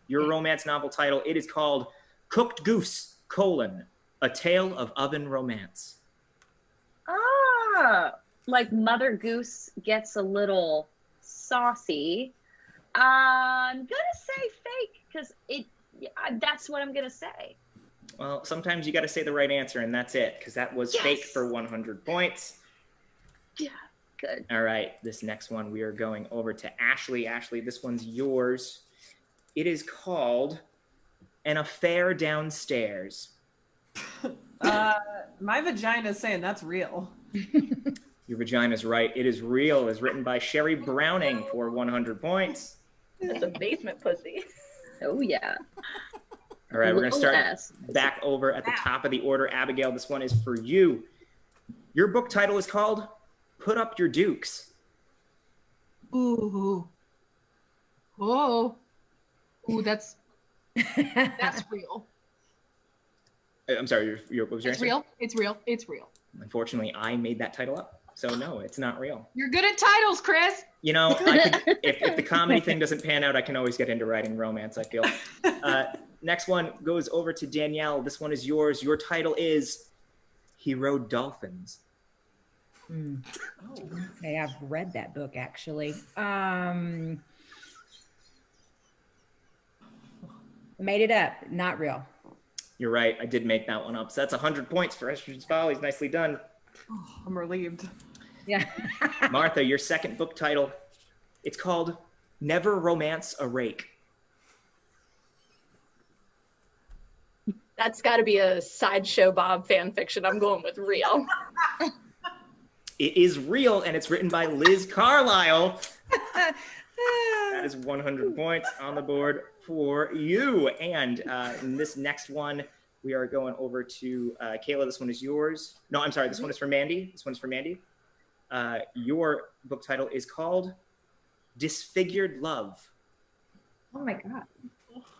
Your romance novel title, it is called Cooked Goose, A Tale of Oven Romance. Like Mother Goose gets a little saucy. I'm going to say fake because that's what I'm going to say. Well, sometimes you got to say the right answer, and that's it, because that was fake for 100 points. Yeah, good. All right, this next one, we are going over to Ashley. Ashley, this one's yours. It is called An Affair Downstairs. My vagina is saying that's real. Your vagina's right. It is real. It is written by Sherry Browning for 100 points. It's a basement pussy. Oh, yeah. All right, we're going to start back over at the top of the order. Abigail, this one is for you. Your book title is called Put Up Your Dukes. Ooh. Oh. Ooh, that's real. I'm sorry, what was your answer? Real. It's real. It's real. Unfortunately, I made that title up. So no, it's not real. You're good at titles, Chris. You know, if the comedy thing doesn't pan out, I can always get into writing romance, I feel. Next one goes over to Danielle. This one is yours. Your title is He Rode Dolphins. Okay, I've read that book, actually. Made it up. Not real. You're right. I did make that one up. So that's 100 points for Estrogen's Follies. Nicely done. Oh, I'm relieved. Yeah. Martha, your second book title, it's called Never Romance a Rake. That's got to be a Sideshow Bob fan fiction. I'm going with real. It is real, and it's written by Liz Carlisle. That is 100 points on the board for you. And in this next one, we are going over to Kayla. This one is yours. No, I'm sorry. This one is for Mandy. Your book title is called Disfigured Love. Oh my God.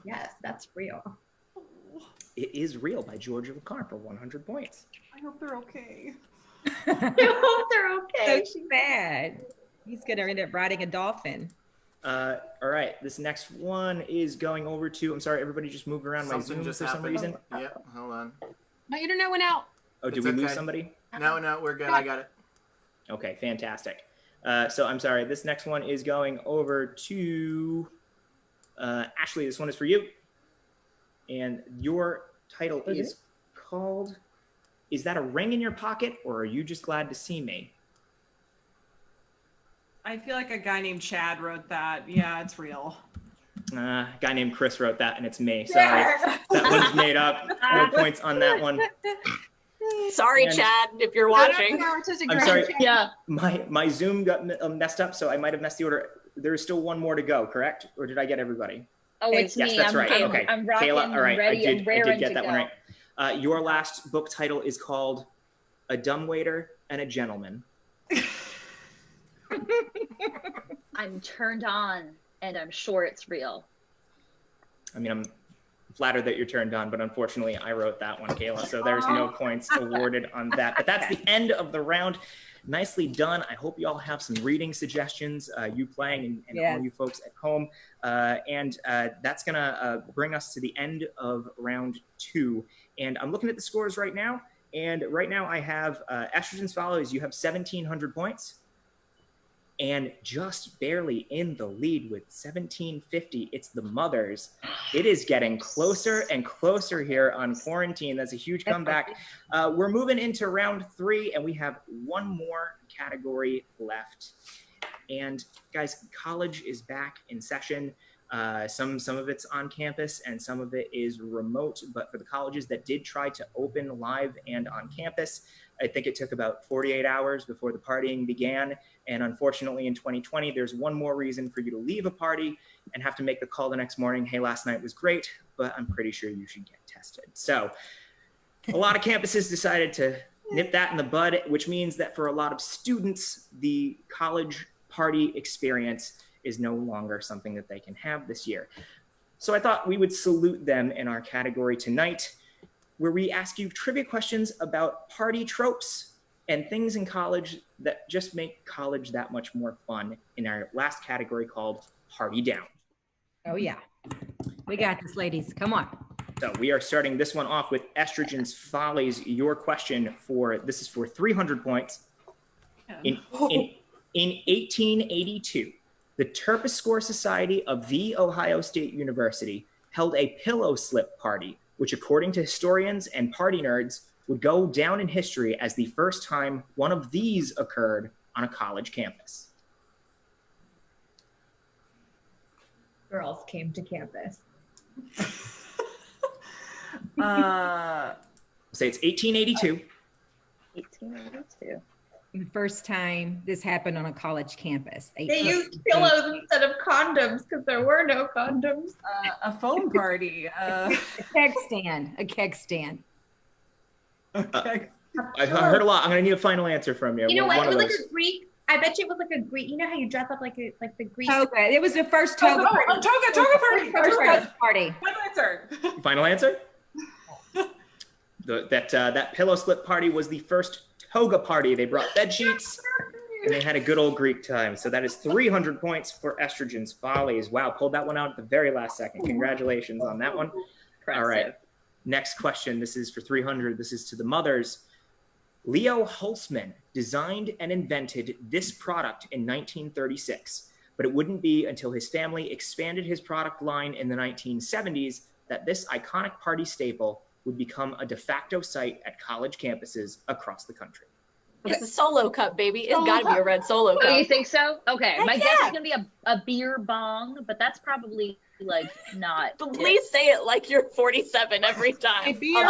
Yes, that's real. It is Real by Georgia LeCarn for 100 points. I hope they're okay. I hope they're okay. So bad. He's gonna end up riding a dolphin. All right, this next one is going over to, I'm sorry, everybody just moved around my Zoom for some reason. Yep, hold on. My internet went out. Oh, did we lose somebody? No, we're good. I got it. Okay, fantastic. So I'm sorry, this next one is going over to Ashley. This one is for you. And your title is called, Is That a Ring in Your Pocket, or Are You Just Glad to See Me? I feel like a guy named Chad wrote that. Yeah, it's real. A guy named Chris wrote that, and it's me. Sorry. That one's made up. No points on that one. Sorry, Chad, if you're watching. I'm sorry. Yeah. My Zoom got messed up, so I might have messed the order. There is still one more to go, correct? Or did I get everybody? Oh, it's yes, me. that's right. Okay. I'm rocking, Kayla, all right. ready, I did get that go. one right. Your last book title is called A Dumbwaiter and a Gentleman. I'm turned on, and I'm sure it's real. I mean, I'm flattered that you're turned on, but unfortunately, I wrote that one, Kayla, so there's no points awarded on that. But that's the end of the round. Nicely done. I hope you all have some reading suggestions, you playing and all you folks at home. And that's going to bring us to the end of round 2. And I'm looking at the scores right now. And right now I have Estrogen's Follies. You have 1,700 points. And just barely in the lead with 1,750, it's the Mothers. It is getting closer and closer here on Quarantine. That's a huge comeback. We're moving into round 3, and we have one more category left. And guys, college is back in session. Some of it's on campus and some of it is remote, but for the colleges that did try to open live and on campus, I think it took about 48 hours before the partying began. And unfortunately in 2020, there's one more reason for you to leave a party and have to make the call the next morning. Hey, last night was great, but I'm pretty sure you should get tested. So a lot of campuses decided to nip that in the bud, which means that for a lot of students, the college party experience is no longer something that they can have this year. So I thought we would salute them in our category tonight, where we ask you trivia questions about party tropes and things in college that just make college that much more fun in our last category called Party Down. Oh yeah, we got this, ladies, come on. So we are starting this one off with Estrogen's Follies. Your question this is for 300 points. In 1882, the Terpsichore Society of the Ohio State University held a pillow slip party, which according to historians and party nerds would go down in history as the first time one of these occurred on a college campus. Girls came to campus. Say it's 1882. 1882. The first time this happened on a college campus. They used pillows instead of condoms because there were no condoms. A phone party. A keg stand. A keg stand. Okay. I've heard a lot. I'm gonna need a final answer from you. You know what? It was like a Greek. I bet you it was like a Greek. You know how you dress up like the Greek. Toga. It was the first toga party. Toga party. First toga party. Final answer. Final answer. That pillow slip party was the first toga party. They brought bed sheets and they had a good old Greek time. So that is 300 points for Estrogen's Follies. Wow, pulled that one out at the very last second. Congratulations on that one. Impressive. All right. Next question. This is for 300. This is to the Mothers. Leo Holtzman designed and invented this product in 1936, but it wouldn't be until his family expanded his product line in the 1970s that this iconic party staple would become a de facto sight at college campuses across the country. It's a Solo cup, baby. It's got to be a red Solo cup. Oh, you think so? Okay. Heck My guess yeah. is going to be a beer bong, but that's probably like not. But please say it like you're 47 every time. A beer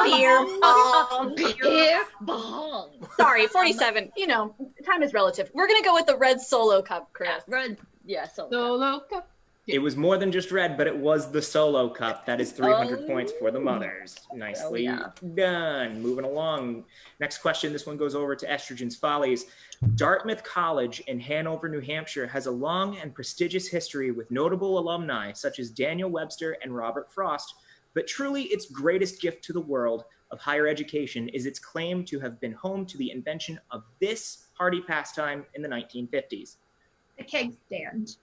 bong. Beer bong. Sorry, 47. You know, time is relative. We're going to go with the red Solo cup, Chris. Red, yeah, Solo cup. It was more than just red, but it was the Solo Cup. That is 300 points for the mothers. Nicely done. Moving along. Next question. This one goes over to Estrogen's Follies. Dartmouth College in Hanover, New Hampshire has a long and prestigious history with notable alumni such as Daniel Webster and Robert Frost, but truly its greatest gift to the world of higher education is its claim to have been home to the invention of this party pastime in the 1950s. The keg stand.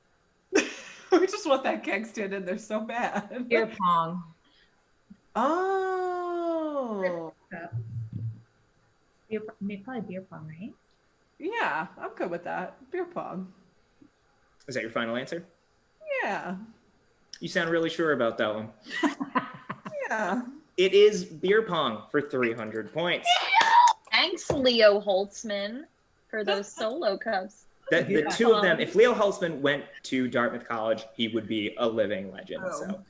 We just want that keg stand in there so bad. Beer pong. Oh. Probably beer pong, right? Yeah, I'm good with that. Beer pong. Is that your final answer? Yeah. You sound really sure about that one. Yeah. It is beer pong for 300 points. Thanks, Leo Holtzman, for those Solo Cups. The two of them, if Leo Holtzman went to Dartmouth College, he would be a living legend. So,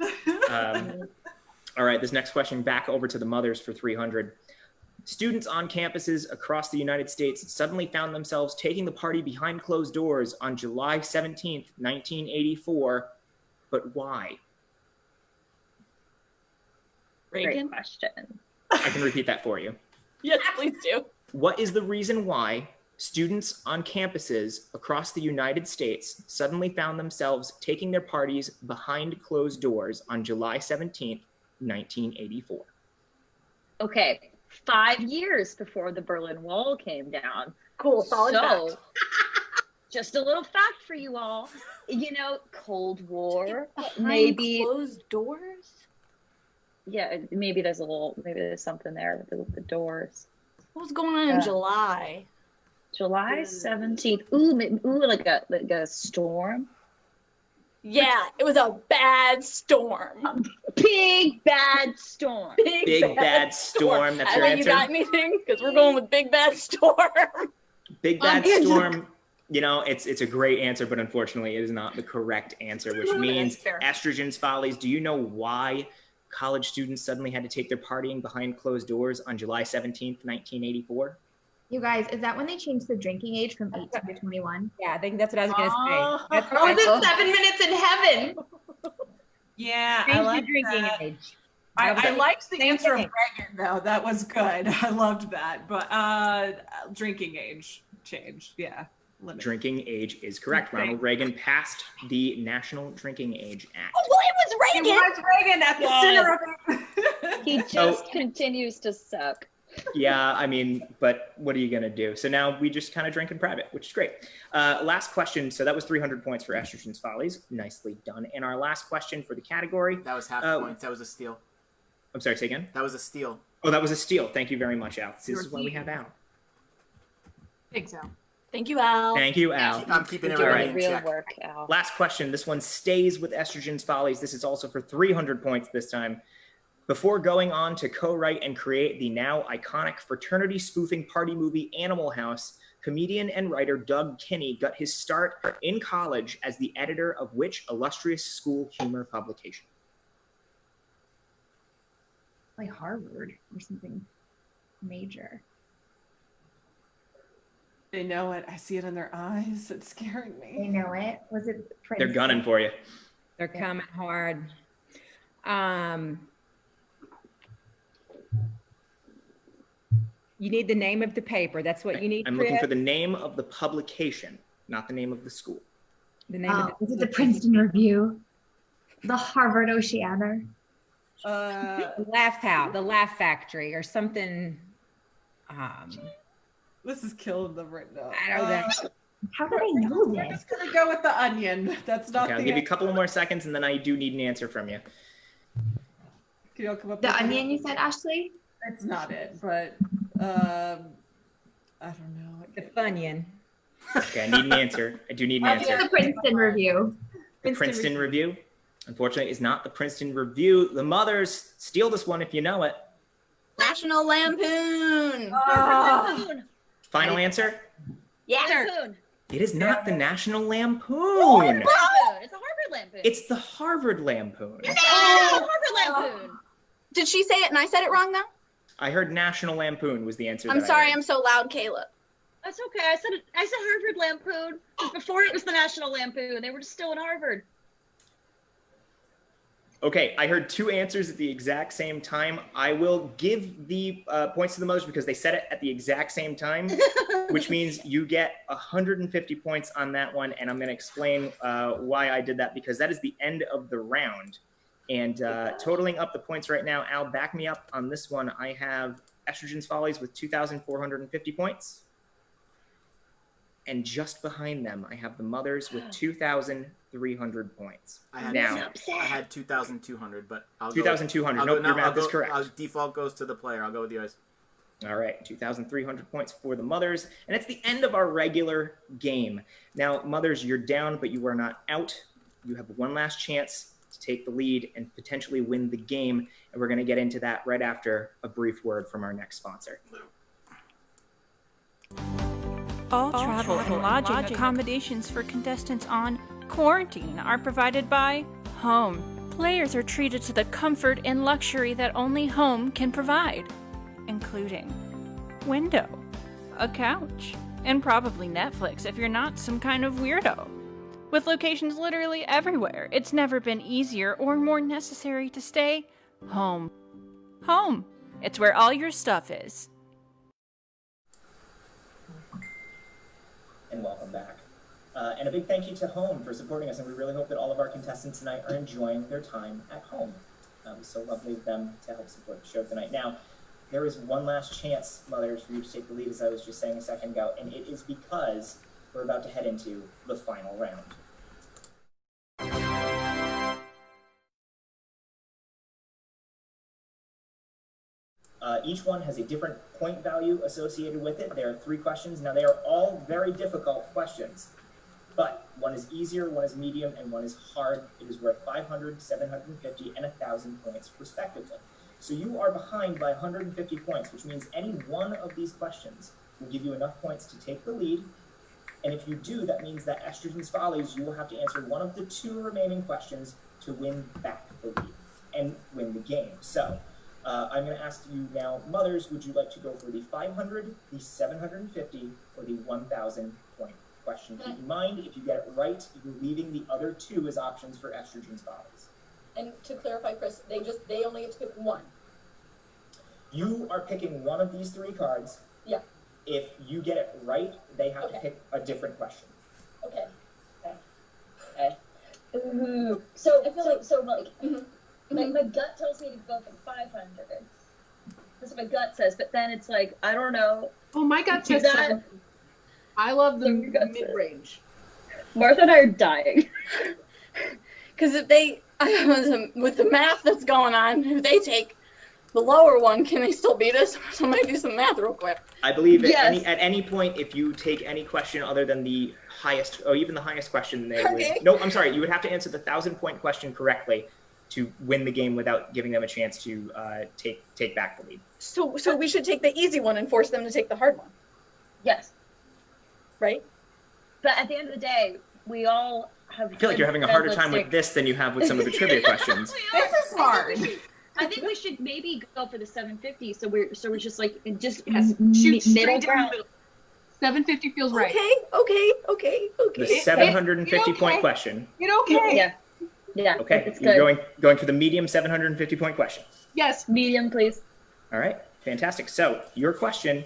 all right, this next question back over to the mothers for 300. Students on campuses across the United States suddenly found themselves taking the party behind closed doors on July 17th, 1984. But why? Reagan? Great question. I can repeat that for you. Yes, please do. What is the reason why students on campuses across the United States suddenly found themselves taking their parties behind closed doors on July 17th, 1984? Okay, 5 years before the Berlin Wall came down. Cool, solid fact. Just a little fact for you all. You know, Cold War, Behind maybe closed doors? Yeah, maybe there's something there with the doors. What was going on in July? July 17th. Ooh, like a storm. Yeah, it was a bad storm. Big bad storm. Big bad storm. That's your answer. You got anything? Because we're going with big bad storm. Big bad storm. You know, it's a great answer, but unfortunately, it is not the correct answer, which means Estrogen's Follies. Do you know why college students suddenly had to take their partying behind closed doors on July 17th, 1984? You guys, is that when they changed the drinking age from 18 to 21? Yeah, I think that's what I was going to say. Oh, is it 7 minutes in heaven? Yeah, Change I like the drinking that. age. I liked the answer of Reagan, though. That was good. I loved that. But drinking age changed. Yeah. Limit. Drinking age is correct. Ronald Reagan passed the National Drinking Age Act. Oh, well, it was Reagan. It was Reagan at the center of it. He just continues to suck. Yeah, I mean, but what are you going to do? So now we just kind of drink in private, which is great. Last question. So that was 300 points for Estrogen's Follies. Nicely done. And our last question for the category. That was half points. That was a steal. I'm sorry, say again? That was a steal. Oh, that was a steal. Thank you very much, Al. This is why we have Al. Thanks, Al. Thank you, Al. Thank you, Al. I'm keeping everybody in check. Work, Al. Last question. This one stays with Estrogen's Follies. This is also for 300 points this time. Before going on to co-write and create the now iconic fraternity spoofing party movie Animal House, comedian and writer Doug Kinney got his start in college as the editor of which illustrious school humor publication? Like Harvard or something major. They know it. I see it in their eyes. It's scaring me. They know it. Was it Princeton? They're gunning for you. They're coming hard. You need the name of the paper. That's what you need. I'm looking for the name of the publication, not the name of the school. The name of is it the Princeton Review? The Harvard Oceaner? the Laugh Factory, or something. This is killing them right now. I don't know. How did I know this? I'm just gonna go with the Onion. That's not. Okay, I'll give you a couple more seconds, and then I do need an answer from you. Can you all come up? The Onion, you said, Ashley? That's not it, but I don't know. The Funyun. Okay, I need an answer. I do need an answer. The Princeton Review. The Princeton Review, unfortunately, is not the Princeton Review. The mothers, steal this one if you know it. National Lampoon. Final answer? Yeah. Lampoon. It is not the National Lampoon. Lampoon. It's a Harvard Lampoon. It's the Harvard Lampoon. Harvard Lampoon. Did she say it and I said it wrong, though? I heard National Lampoon was the answer. I'm sorry, I'm so loud, Kayla. That's okay. I said Harvard Lampoon before it was the National Lampoon. They were just still in Harvard. Okay, I heard two answers at the exact same time. I will give the points to the mothers because they said it at the exact same time, which means you get 150 points on that one. And I'm going to explain why I did that, because that is the end of the round. And totaling up the points right now, Al, back me up on this one. I have Estrogen's Follies with 2,450 points. And just behind them, I have the mothers with 2,300 points. I had 2,200, but I'll 2,200. Nope, your math is correct. Default goes to the player. I'll go with you guys. All right, 2,300 points for the mothers. And it's the end of our regular game. Now, mothers, you're down, but you are not out. You have one last chance to take the lead and potentially win the game. And we're going to get into that right after a brief word from our next sponsor. All travel and lodging accommodations for contestants on Quarantine are provided by Home. Players are treated to the comfort and luxury that only Home can provide, including window, a couch, and probably Netflix if you're not some kind of weirdo. With locations literally everywhere, it's never been easier or more necessary to stay home. Home. It's where all your stuff is. And welcome back. And a big thank you to Home for supporting us, and we really hope that all of our contestants tonight are enjoying their time at home. It was so lovely of them to help support the show tonight. Now, there is one last chance, mothers, for you to take the lead, as I was just saying a second ago, and it is because we're about to head into the final round. Each one has a different point value associated with it. There are 3 questions. Now, they are all very difficult questions, but one is easier, one is medium, and one is hard. It is worth 500, 750, and 1,000 points, respectively. So you are behind by 150 points, which means any one of these questions will give you enough points to take the lead. And if you do, that means that Estrogen's Follies, you will have to answer one of the 2 remaining questions to win back the lead and win the game. So I'm going to ask you now, mothers, would you like to go for the 500, the 750, or the 1,000 point question? Keep in mind, if you get it right, you're leaving the other 2 as options for Estrogen's Follies. And to clarify, Chris, they only have to pick one. You are picking one of these 3 cards. Yeah. If you get it right, they have to pick a different question. Okay. So I feel like my gut tells me to go for 500. That's what my gut says, but then it's like, I don't know. Oh, my gut says 7. I love the mid-range. Martha and I are dying. Because if they, with the math that's going on, if they take the lower one, can they still beat us? Somebody do some math real quick. I believe at any point, if you take any question other than the highest, or even the highest question, they would. No, I'm sorry. You would have to answer the 1,000-point question correctly to win the game without giving them a chance to take back the lead. So we should take the easy one and force them to take the hard one. Yes. Right? But at the end of the day, we all have. I feel like you're having a harder time with this than you have with some of the trivia questions. This is hard. I think we should maybe go for the 750. So we're just like shoot middle ground. 750 feels right. Okay. The 750-point question. Okay. Yeah. Okay. It's You're good. going for the medium 750-point question. Yes. Medium, please. All right. Fantastic. So your question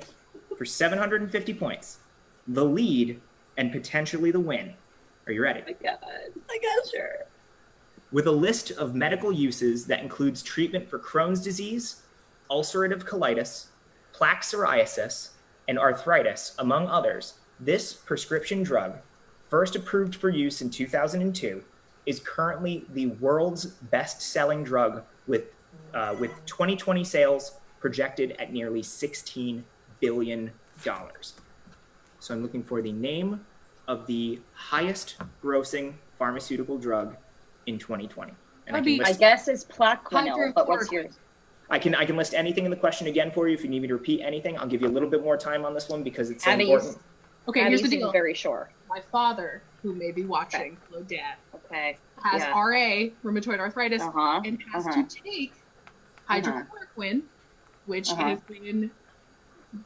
for 750 points, the lead and potentially the win. Are you ready? Oh my God. I guess sure. With a list of medical uses that includes treatment for Crohn's disease, ulcerative colitis, plaque psoriasis, and arthritis, among others, this prescription drug, first approved for use in 2002, is currently the world's best-selling drug with 2020 sales projected at nearly $16 billion. So I'm looking for the name of the highest-grossing pharmaceutical drug in 2020. And I guess it's Plaquenil, but what's yours? I can list anything in the question again for you if you need me to repeat anything. I'll give you a little bit more time on this one because it's so important. Okay, here's the deal. Very sure. My father, who may be watching, hello Dad, has Yeah. RA, rheumatoid arthritis, and has to take hydrochloroquine, which has been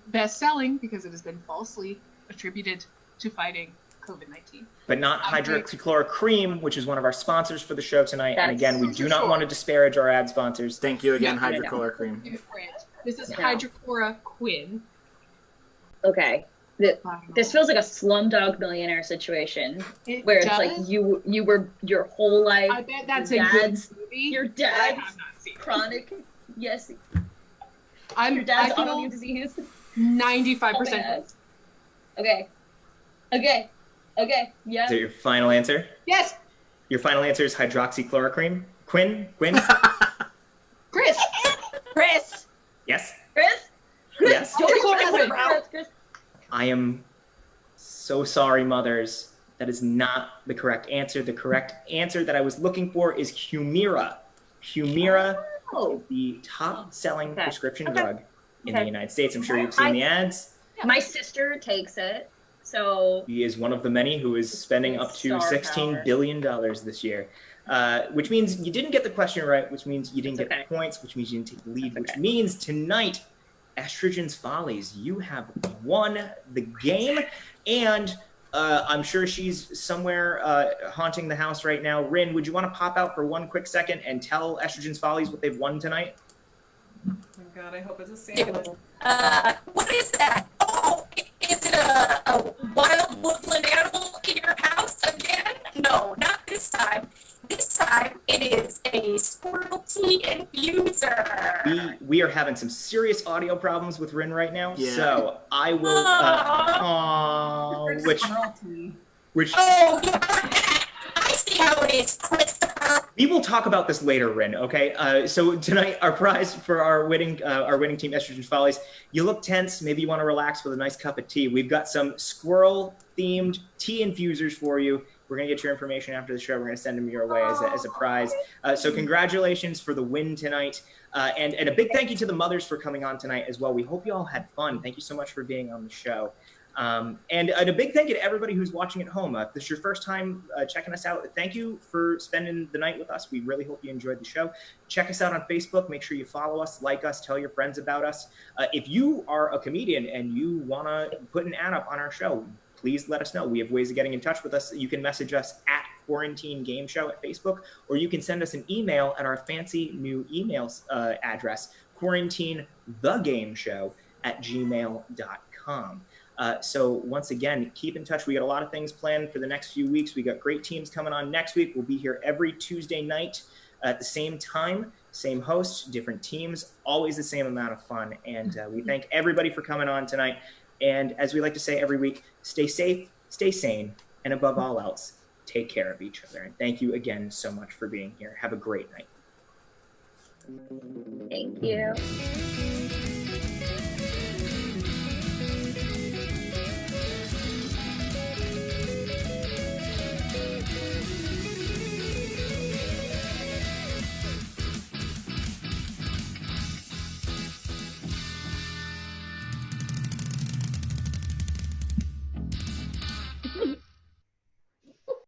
best-selling because it has been falsely attributed to fighting COVID-19. But not hydroxychloroquine, which is one of our sponsors for the show tonight. And again, we do not sure. want to disparage our ad sponsors. Thank you again, No, hydrochloroquine. Different. This is hydrochloroquine. Okay. This feels like a Slumdog Millionaire situation, where it's like you were your whole life. I bet that's your a dad's, good movie. Your dad's chronic. Yes. Your dad's autoimmune disease. 95%. Okay. Yeah. Is that your final answer? Yes. Your final answer is hydroxychloroquine? Quinn? Chris. Yes? Chris? Yes? Chris. I am so sorry, mothers. That is not the correct answer. The correct answer that I was looking for is Humira. Humira is the top-selling prescription drug in the United States. I'm sure you've seen the ads. My sister takes it, so... He is one of the many who is spending up to $16 billion this year. Which means you didn't get the question right, which means you didn't get the points, which means you didn't take the lead, which means tonight, Estrogen's Follies, you have won the game, and I'm sure she's somewhere haunting the house right now. Rin, would you want to pop out for one quick second and tell Estrogen's Follies what they've won tonight? Oh my God, I hope it's a sandwich. What is that? Oh, is it a wild woodland animal in your house again? No, not this time. This time it is a squirrel tea infuser. We are having some serious audio problems with Rin right now, Yeah. so I will. Which oh, yeah, I see how it is, Christopher. we will talk about this later, Rin. Okay. So tonight, our prize for our winning team, Estrogen Follies. You look tense. Maybe you want to relax with a nice cup of tea. We've got some squirrel-themed tea infusers for you. We're going to get your information after the show. We're going to send them your way as a prize. So congratulations for the win tonight. And a big thank you to the mothers for coming on tonight as well. We hope you all had fun. Thank you so much for being on the show. And a big thank you to everybody who's watching at home. If this is your first time checking us out, thank you for spending the night with us. We really hope you enjoyed the show. Check us out on Facebook. Make sure you follow us, like us, tell your friends about us. If you are a comedian and you want to put an ad up on our show, please let us know. We have ways of getting in touch with us. You can message us at Quarantine Game Show at Facebook, or you can send us an email at our fancy new email address, quarantinethegameshow@gmail.com. So once again, keep in touch. We got a lot of things planned for the next few weeks. We got great teams coming on next week. We'll be here every Tuesday night at the same time, same host, different teams, always the same amount of fun. And we thank everybody for coming on tonight. And as we like to say every week, stay safe, stay sane, and above all else, take care of each other. And thank you again so much for being here. Have a great night. Thank you.